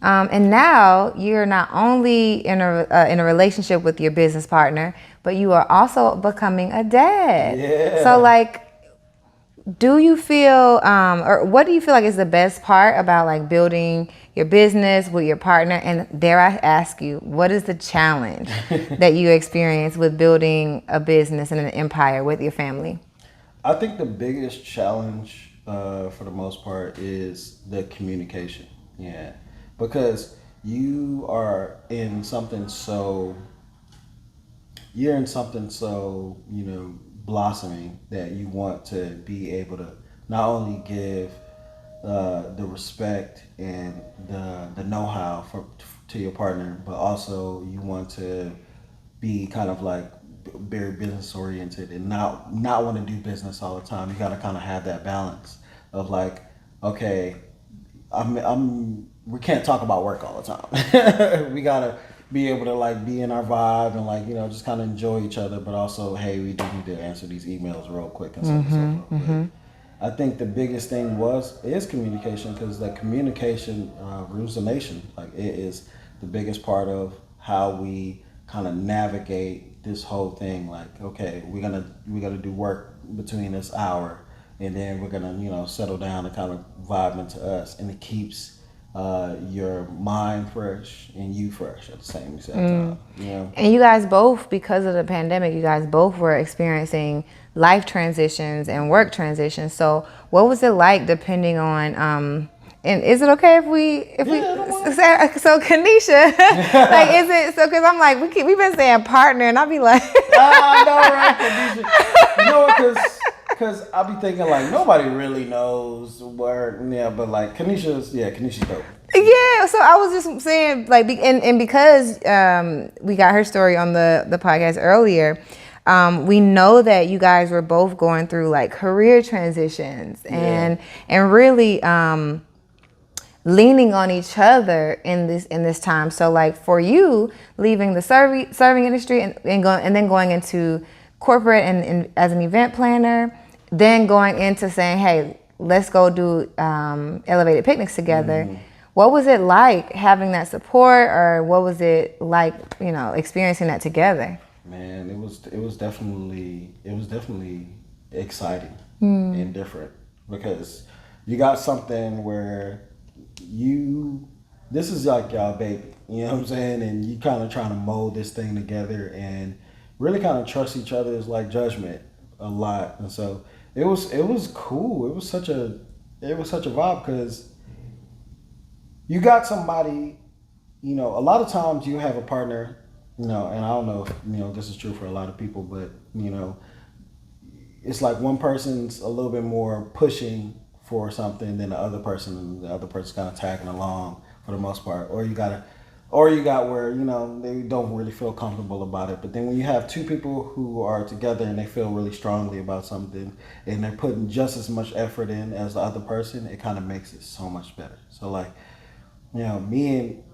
And now you're not only in a relationship with your business partner, but you are also becoming a dad. Yeah. So, like, do you feel, or what do you feel like is the best part about, like, building your business with your partner? And dare I ask you, what is the challenge that you experience with building a business and an empire with your family? I think the biggest challenge, for the most part, is the communication. Yeah. Because you are in something so, blossoming, that you want to be able to not only give the respect and the know-how to your partner, but also you want to be kind of like very business oriented and not want to do business all the time. You got to kind of have that balance of, like, okay, we can't talk about work all the time. We gotta be able to, like, be in our vibe and, like, just kind of enjoy each other, but also, hey, we do need to answer these emails real quick and so on and so forth. But I think the biggest thing is communication, because the communication rules the nation. Like, it is the biggest part of how we kind of navigate this whole thing. Like, okay, we're gonna do work between this hour, and then we're gonna settle down and kind of vibe into us, and it keeps your mind fresh and you fresh at the same exact time. And you guys both, because of the pandemic, you guys both were experiencing life transitions and work transitions. So what was it like, depending on and is it okay if we so Kaneisha, like, is it so, because I'm like, we've been saying partner, and I'll be like, I know, right, Kaneisha? Because I be thinking, like, nobody really knows where, but, like, Kaneisha's dope. Yeah, so I was just saying, like, and because we got her story on the podcast earlier, we know that you guys were both going through, like, career transitions and really leaning on each other in this time. So, like, for you, leaving the serving industry and then going into corporate and as an event planner, then going into saying, hey, let's go do elevated picnics together. What was it like having that support, or what was it like, experiencing that together? Man, it was definitely exciting and different, because you got something where this is like y'all baby, you know what I'm saying, and you kind of trying to mold this thing together and really kind of trust each other's, like, judgment a lot. And so it was cool. It was such a vibe, because you got somebody, a lot of times you have a partner, and I don't know if this is true for a lot of people, but it's like one person's a little bit more pushing for something than the other person, and the other person's kind of tagging along for the most part. Or you got where they don't really feel comfortable about it. But then when you have two people who are together and they feel really strongly about something, and they're putting just as much effort in as the other person, it kind of makes it so much better. So, like, me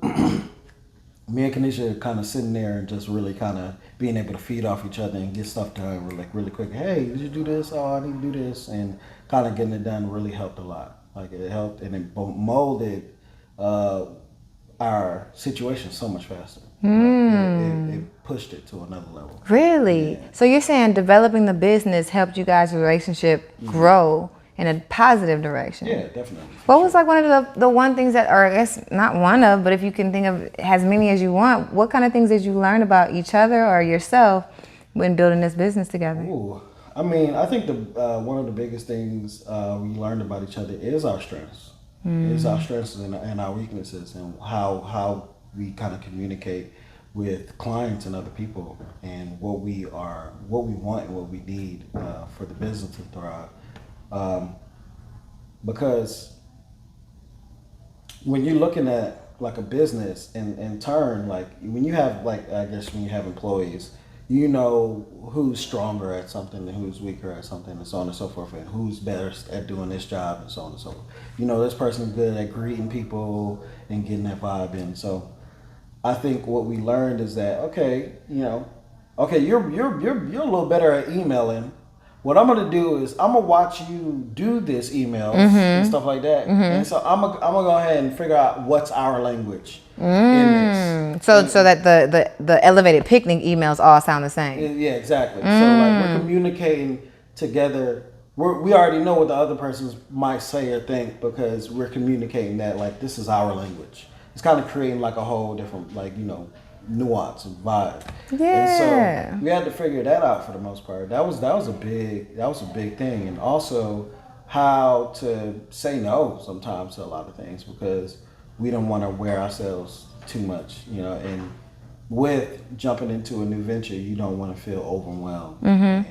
and Kaneisha kind of sitting there and just really kind of being able to feed off each other and get stuff done really quick. Hey, did you do this? Oh, I need to do this. And kind of getting it done really helped a lot. Like, it helped, and it molded our situation so much faster. It pushed it to another level. Really? Yeah. So you're saying developing the business helped you guys' relationship grow in a positive direction? Yeah, definitely. What was like one of the one things that, or I guess not one of, but if you can think of as many as you want, what kind of things did you learn about each other or yourself when building this business together? Ooh, I mean, I think the one of the biggest things we learned about each other is our strengths. Is our strengths and our weaknesses, and how we kind of communicate with clients and other people, and what we want and what we need for the business to thrive. Because when you're looking at like a business in turn, like when you have when you have employees, you know who's stronger at something and who's weaker at something, and so on and so forth, and who's better at doing this job, and so on and so forth. You know, this person's good at greeting people and getting that vibe in. So I think what we learned is that you're a little better at emailing. What I'm gonna do is I'm gonna watch you do this emails and stuff like that, and so I'm gonna go ahead and figure out what's our language in this. So that the elevated picnic emails all sound the same. Yeah, exactly. So like we're communicating together. We already know what the other person might say or think because we're communicating that like this is our language. It's kind of creating like a whole different nuance and vibe. Yeah. And so we had to figure that out for the most part. That was a big thing, and also how to say no sometimes to a lot of things because we don't want to wear ourselves too much, and with jumping into a new venture, you don't want to feel overwhelmed and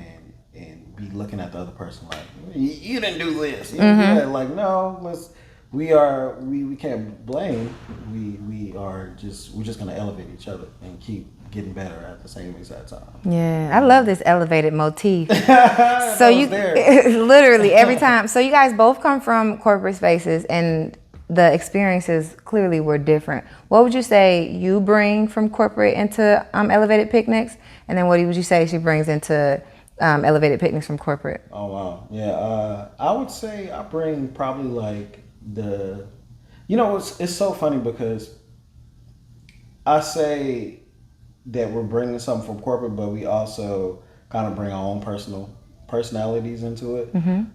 be looking at the other person like you didn't do this. You didn't do that. Like no, we can't blame. We're just gonna elevate each other and keep getting better at the same exact time. Yeah, I love this elevated motif. So you literally every time. So you guys both come from corporate spaces, and the experiences clearly were different. What would you say you bring from corporate into elevated picnics, and then what would you say she brings into elevated picnics from corporate? Oh wow, yeah. I would say I bring probably like it's so funny because I say that we're bringing something from corporate, but we also kind of bring our own personalities into it.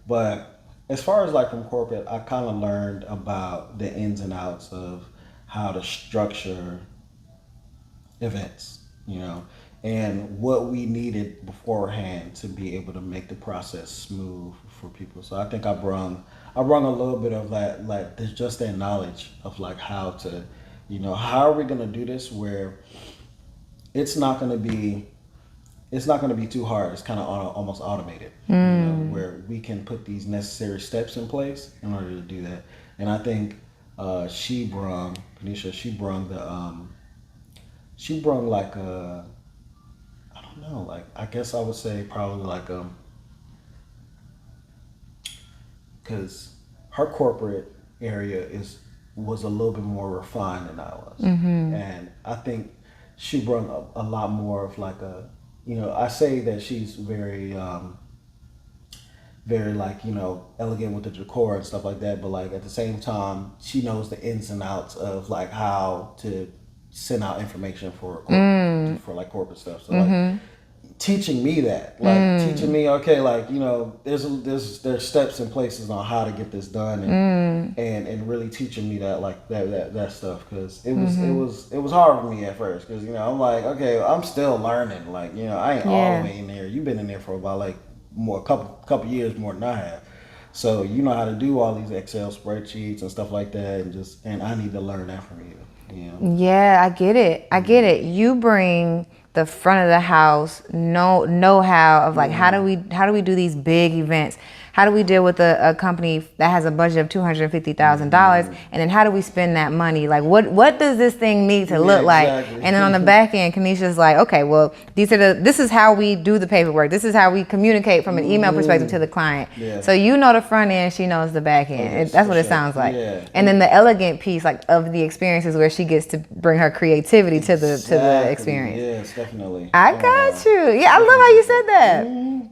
But as far as like from corporate, I kind of learned about the ins and outs of how to structure events, and what we needed beforehand to be able to make the process smooth for people. So I think I brung a little bit of that, like there's just that knowledge of like how to, how are we gonna do this where it's not gonna be too hard. It's kind of almost automated, where we can put these necessary steps in place in order to do that. And I think Kaneisha, she brung like a, I don't know, like I guess I would say probably like because her corporate area was a little bit more refined than I was, and I think she brought a lot more of like a, I say that she's very like, elegant with the decor and stuff like that, but like at the same time, she knows the ins and outs of like how to send out information for like corporate stuff. So like teaching me that, like teaching me, okay, like, there's steps and places on how to get this done, and really teaching me that, like that stuff, because it was hard for me at first, because I'm like, okay, I'm still learning, like I ain't all the way in there. You've been in there for about like a couple years more than I have, so you know how to do all these Excel spreadsheets and stuff like that, and I need to learn that from you. Yeah, I get it. You bring the front of the house know-how of like how do we do these big events? How do we deal with a company that has a budget of $250,000, and then how do we spend that money? Like what does this thing need to look like? Exactly. And then on the back end, Kaneisha's like, okay, well this is how we do the paperwork. This is how we communicate from an email perspective to the client. Yeah. So the front end, she knows the back end. Yes, That's what it sure. sounds like. Yeah. And then the elegant piece, like of the experiences, where she gets to bring her creativity to the experience. Yes, definitely. I got you. Yeah, I love how you said that.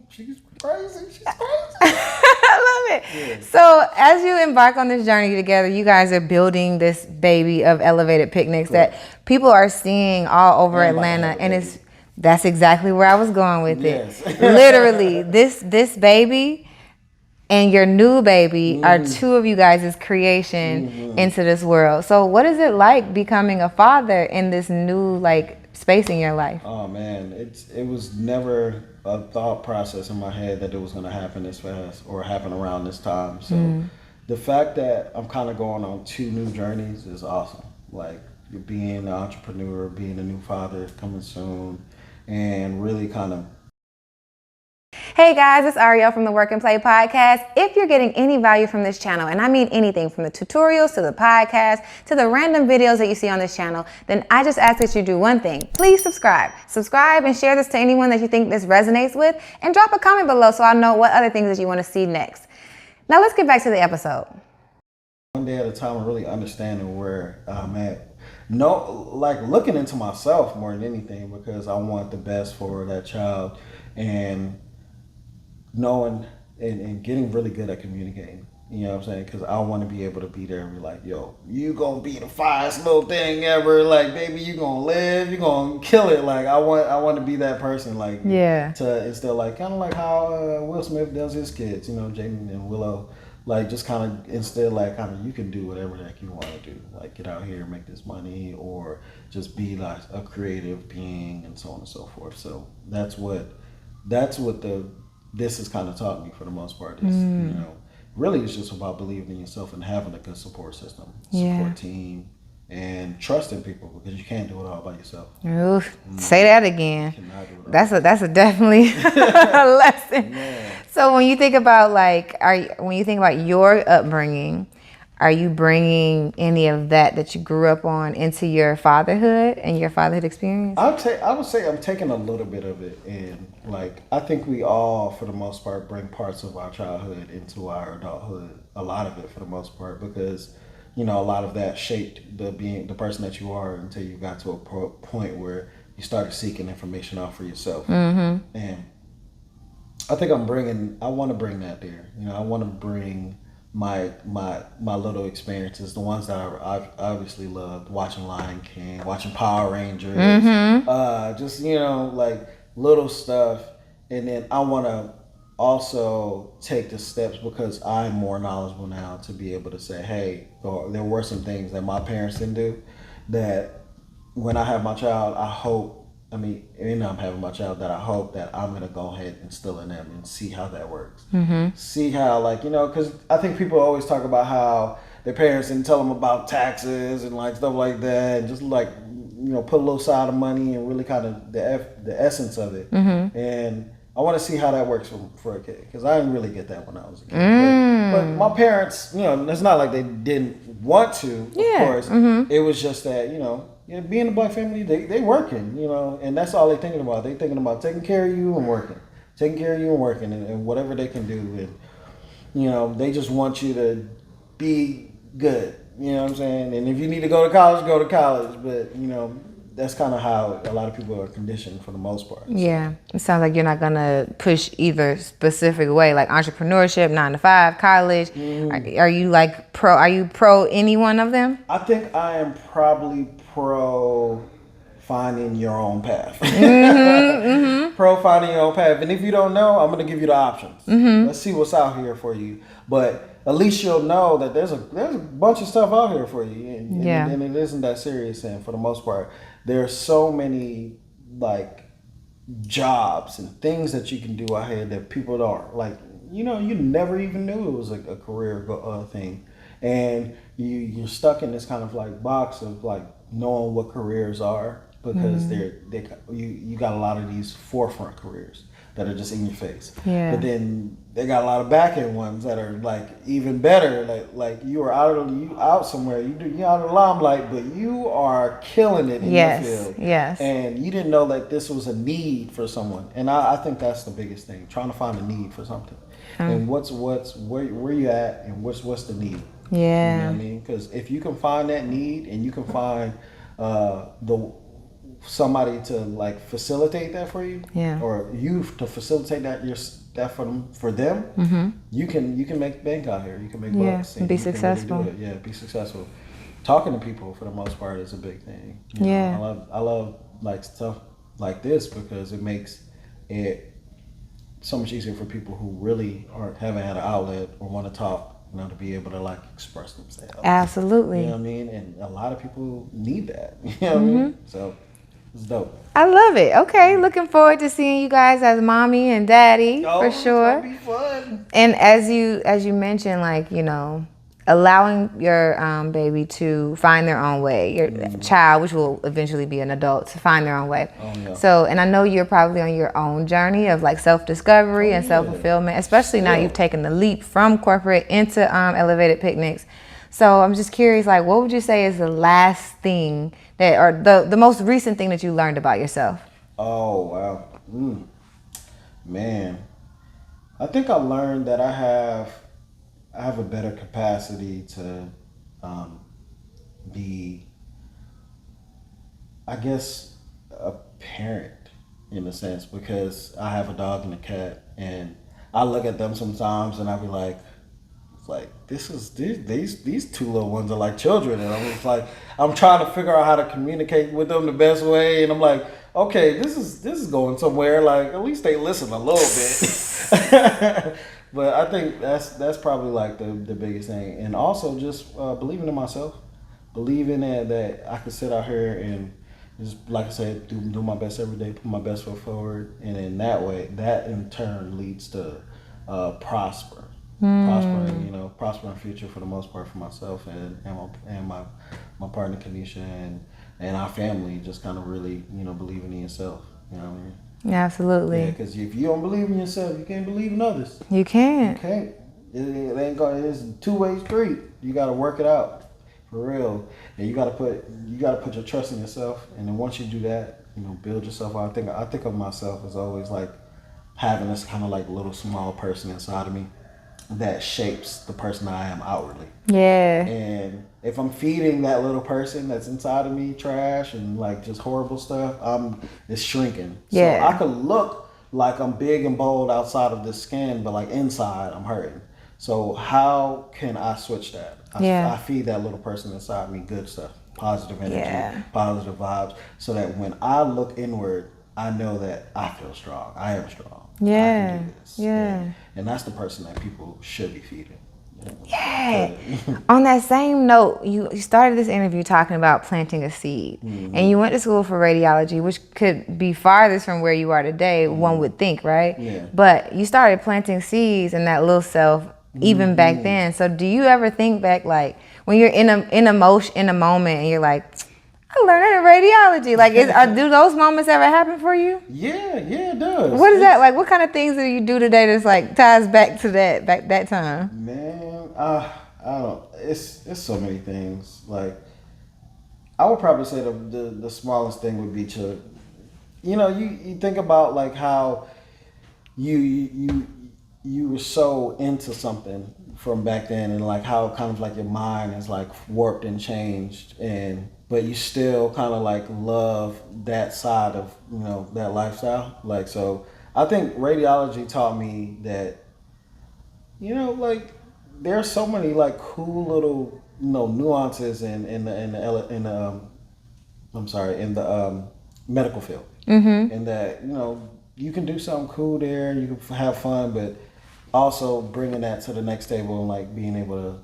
She's crazy. I love it. Yeah. So as you embark on this journey together, you guys are building this baby of elevated picnics that people are seeing all over Atlanta, and That's exactly where I was going with Yes. it. Literally, this baby and your new baby are two of you guys' creation into this world. So what is it like becoming a father in this new like space in your life? Oh man, it was never a thought process in my head that it was going to happen this fast or happen around this time. So the fact that I'm kind of going on 2 new journeys is awesome. Like being an entrepreneur, being a new father coming soon, and really kind of. Hey guys, it's Ariel from the Work and Play podcast. If you're getting any value from this channel, and I mean anything from the tutorials to the podcast to the random videos that you see on this channel, then I just ask that you do one thing. Please subscribe. Subscribe and share this to anyone that you think this resonates with, and drop a comment below so I know what other things that you want to see next. Now let's get back to the episode. One day at a time and really understanding where I'm at. No, like looking into myself more than anything, because I want the best for that child, and knowing and getting really good at communicating. You know what I'm saying? Because I want to be able to be there and be like, yo, you gonna be the finest little thing ever. Like, baby, you gonna live, you gonna kill it. Like, I want to be that person. Like, to instill, like, kind of like how Will Smith does his kids. You know, Jaden and Willow. Like, just kind of instill, like, kind of you can do whatever the heck you want to do. Like, get out here and make this money, or just be like a creative being, and so on and so forth. So that's what this has kind of taught me for the most part. Is, you know, really it's just about believing in yourself and having a good support system, support team, and trusting people, because you can't do it all by yourself. Oof, say that again. That's a definitely a lesson. Yeah. So when you think about your upbringing, are you bringing any of that you grew up on into your fatherhood and your fatherhood experience? I would say I'm taking a little bit of it, and like I think we all, for the most part, bring parts of our childhood into our adulthood. A lot of it, for the most part, because you know a lot of that shaped the person that you are until you got to a point where you started seeking information out for yourself. And I think I want to bring that there. You know, I want to bring my little experiences, the ones that I've obviously loved, watching Lion King, watching Power Rangers, just, you know, like little stuff. And then I want to also take the steps, because I'm more knowledgeable now, to be able to say, hey, there were some things that my parents didn't do that when I have my child, I'm having my child, that I hope that I'm going to go ahead and instill in them and see how that works. See how, like, you know, because I think people always talk about how their parents didn't tell them about taxes and like stuff like that, and just like, you know, put a little side of money and really kind of the essence of it. And I want to see how that works for a kid, because I didn't really get that when I was a kid. But my parents, you know, it's not like they didn't want to, of course. It was just that, you know, being a black family, they working, you know, and that's all they thinking about. They thinking about taking care of you and working, and whatever they can do. And, you know, they just want you to be good, you know what I'm saying? And if you need to go to college, go to college. But, you know, that's kind of how a lot of people are conditioned for the most part. Yeah. It sounds like you're not going to push either specific way, like entrepreneurship, 9 to 5, college. Are you pro any one of them? I think I am probably pro finding your own path. Pro finding your own path. And if you don't know, I'm going to give you the options. Let's see what's out here for you. But at least you'll know that there's a bunch of stuff out here for you. And it isn't that serious. And for the most part, there are so many like jobs and things that you can do out here that people don't, like, you know, you never even knew it was a career thing. And you're stuck in this kind of like box of like knowing what careers are, because you got a lot of these forefront careers that are just in your face. But then they got a lot of back end ones that are like even better. Like you are out somewhere, you're out of the limelight, but you are killing it in your field. And you didn't know that this was a need for someone. And I think that's the biggest thing, trying to find a need for something. And where you at, and what's the need. You know what I mean? Because if you can find that need, and you can find somebody to like facilitate that for you, or you to facilitate that for them, you can make bank out here. You can make bucks and be successful. Really do it. Be successful. Talking to people for the most part is a big thing. You know, I love like stuff. like this, because it makes it so much easier for people who really haven't had an outlet or want to talk, to be able to like express themselves. Absolutely. You know what I mean? And a lot of people need that. You know what I mean? So it's dope. I love it. Okay, looking forward to seeing you guys as mommy and daddy for sure. It's gonna be fun. And as you mentioned, like, allowing your baby to find their own way, your child, which will eventually be an adult, to find their own way. Oh, yeah. So, and I know you're probably on your own journey of like self-discovery and self-fulfillment, especially now you've taken the leap from corporate into elevated picnics. So I'm just curious, like, what would you say is the last thing that, or the most recent thing that you learned about yourself? Oh, wow. Man, I think I learned that I have a better capacity to be, I guess, a parent in a sense, because I have a dog and a cat, and I look at them sometimes and I be like, these two little ones are like children, and I'm just like, I'm trying to figure out how to communicate with them the best way, and I'm like, okay, this is going somewhere. Like, at least they listen a little bit. But I think that's probably like the biggest thing, and also just believing in myself, believing that I could sit out here and just, like I said, do my best every day, put my best foot forward, and in that way, that in turn leads to prospering future for the most part for myself and my partner Kaneisha and our family. Just kind of really believing in yourself. You know what I mean? Yeah, absolutely. Yeah, because if you don't believe in yourself, you can't believe in others. You can't. You can't. It ain't going. It's a two-way street. You got to work it out for real, and you got to put your trust in yourself. And then once you do that, build yourself out. I think of myself as always like having this kind of like little small person inside of me that shapes the person I am outwardly. Yeah. And if I'm feeding that little person that's inside of me trash and like just horrible stuff, it's shrinking. Yeah. So I could look like I'm big and bold outside of the skin, but like inside I'm hurting. So how can I switch that? I feed that little person inside me good stuff, positive energy, positive vibes, so that when I look inward, I know that I feel strong. I am strong. Yeah. I can do this. Yeah. And that's the person that people should be feeding. Yeah. On that same note, you started this interview talking about planting a seed. Mm-hmm. And you went to school for radiology, which could be farthest from where you are today, one would think, right? Yeah. But you started planting seeds in that little self even back then. So do you ever think back, like, when you're in a moment and you're like, I learned that in radiology. Like, do those moments ever happen for you? Yeah, it does. What is that like? What kind of things do you do today that's like ties back to that time? Man, I don't. It's so many things. Like, I would probably say the smallest thing would be to, you think about like how you were so into something from back then, and like how kind of like your mind is like warped and changed, but you still kind of like love that side of that lifestyle. Like, so I think radiology taught me that like there's so many like cool little nuances in the medical field, and that you can do something cool there, you can have fun, but also bringing that to the next table and like being able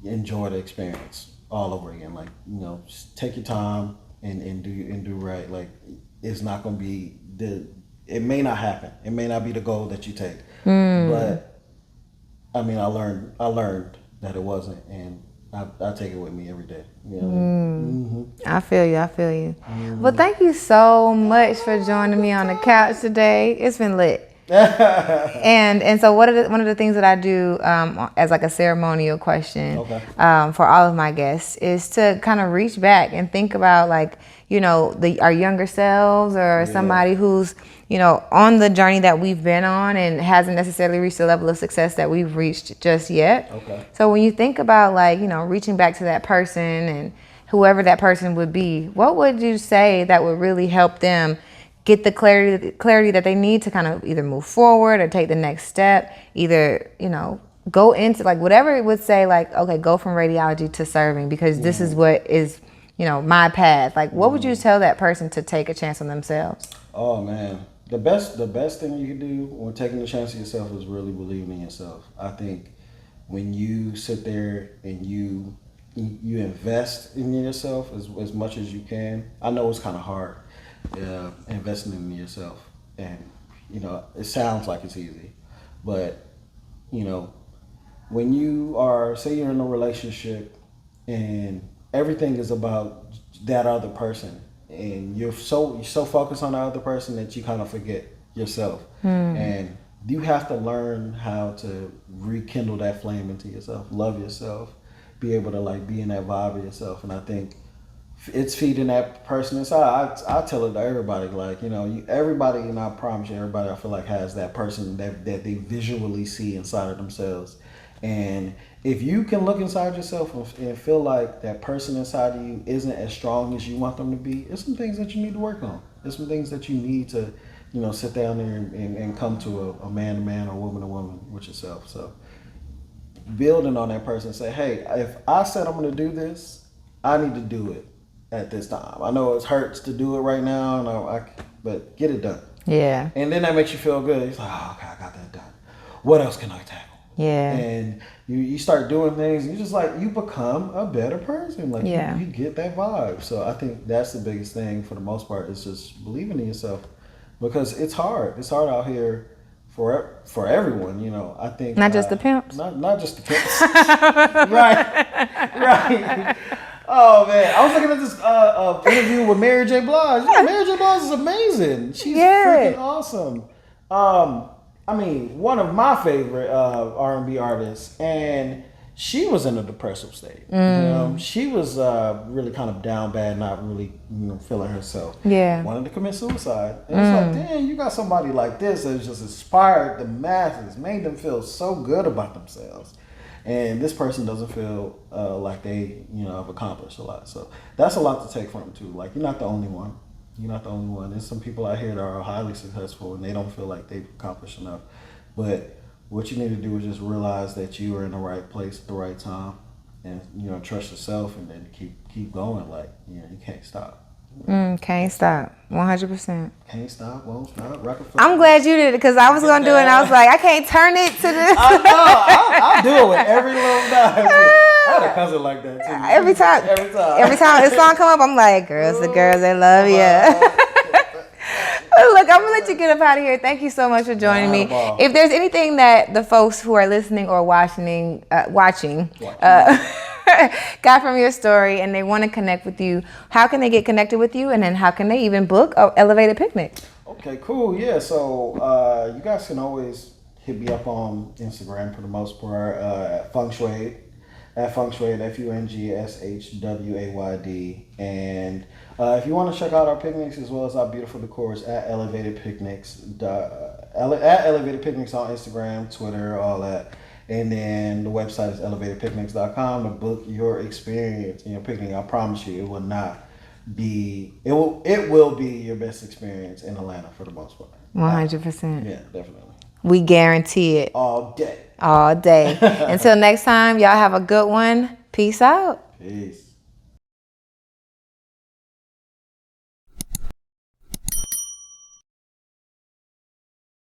to enjoy the experience all over again. Like, just take your time and do right. Like, it's not going to be it may not happen. It may not be the goal that you take. But I mean, I learned that it wasn't, and I take it with me every day. I feel you. Well, thank you so much for joining me on the couch today. It's been lit. and so one of the things that I do as like a ceremonial question for all of my guests is to kind of reach back and think about like our younger selves or somebody who's on the journey that we've been on and hasn't necessarily reached the level of success that we've reached just yet. So when you think about like reaching back to that person and whoever that person would be, what would you say that would really help them get the clarity that they need to kind of either move forward or take the next step, either, go into like whatever it would say, like, okay, go from radiology to serving, because this is what is, my path. Like, what would you tell that person to take a chance on themselves? Oh man, the best thing you can do when taking a chance on yourself is really believing in yourself. I think when you sit there and you invest in yourself as much as you can. I know it's kind of hard investing in yourself, and it sounds like it's easy, but when you are, say you're in a relationship and everything is about that other person, and you're so focused on the other person that you kind of forget yourself. And you have to learn how to rekindle that flame into yourself, love yourself, be able to like be in that vibe of yourself. And I think it's feeding that person inside. I tell it to everybody, like, everybody, and I promise you, everybody I feel like has that person that they visually see inside of themselves. And if you can look inside yourself and feel like that person inside of you isn't as strong as you want them to be, there's some things that you need to work on. There's some things that you need to, sit down there and come to a man to man or woman to woman with yourself. So building on that person, say, hey, if I said I'm going to do this, I need to do it at this time. I know it hurts to do it right now, but get it done. Yeah. And then that makes you feel good. It's like, oh, okay, I got that done. What else can I tackle? Yeah. And you start doing things, and you just like, you become a better person. Like, you get that vibe. So I think that's the biggest thing for the most part, is just believing in yourself, because it's hard. It's hard out here for everyone, I think. Not just the pimps. Not just the pimps. Right. Oh man, I was looking at this interview with Mary J. Blige. Mary J. Blige is amazing. She's freaking awesome. I mean, one of my favorite R&B artists, and she was in a depressive state. She was really kind of down bad, not really feeling herself. Yeah, wanted to commit suicide. And it's like, damn, you got somebody like this that just inspired the masses, made them feel so good about themselves. And this person doesn't feel like they, have accomplished a lot. So that's a lot to take from too. Like, you're not the only one. You're not the only one. There's some people out here that are highly successful and they don't feel like they've accomplished enough. But what you need to do is just realize that you are in the right place at the right time, and trust yourself, and then keep going. Like, you can't stop. Can't stop. 100%. Can't stop, won't stop. I'm glad you did it, because I was going to do it and I was like, I can't turn it to this. I know. I'll do it with every little guy. I had a cousin like that too. Every time this song come up, I'm like, girls, the girls, they love you. Look, I'm going to let you get up out of here. Thank you so much for joining me. If there's anything that the folks who are listening or watching got from your story and they want to connect with you, how can they get connected with you? And then how can they even book an elevated picnic? Okay, cool. Yeah, so you guys can always hit me up on Instagram for the most part, at Feng Shuaid, FengShuaid, and if you want to check out our picnics as well as our beautiful decors, at Elevated Picnics, at Elevated Picnics on Instagram, Twitter, all that. And then the website is elevatedpicnics.com to book your experience in your picnic. I promise you, it will be your best experience in Atlanta for the most part. 100%. Yeah, definitely. We guarantee it. All day. Until next time, y'all have a good one. Peace out. Peace.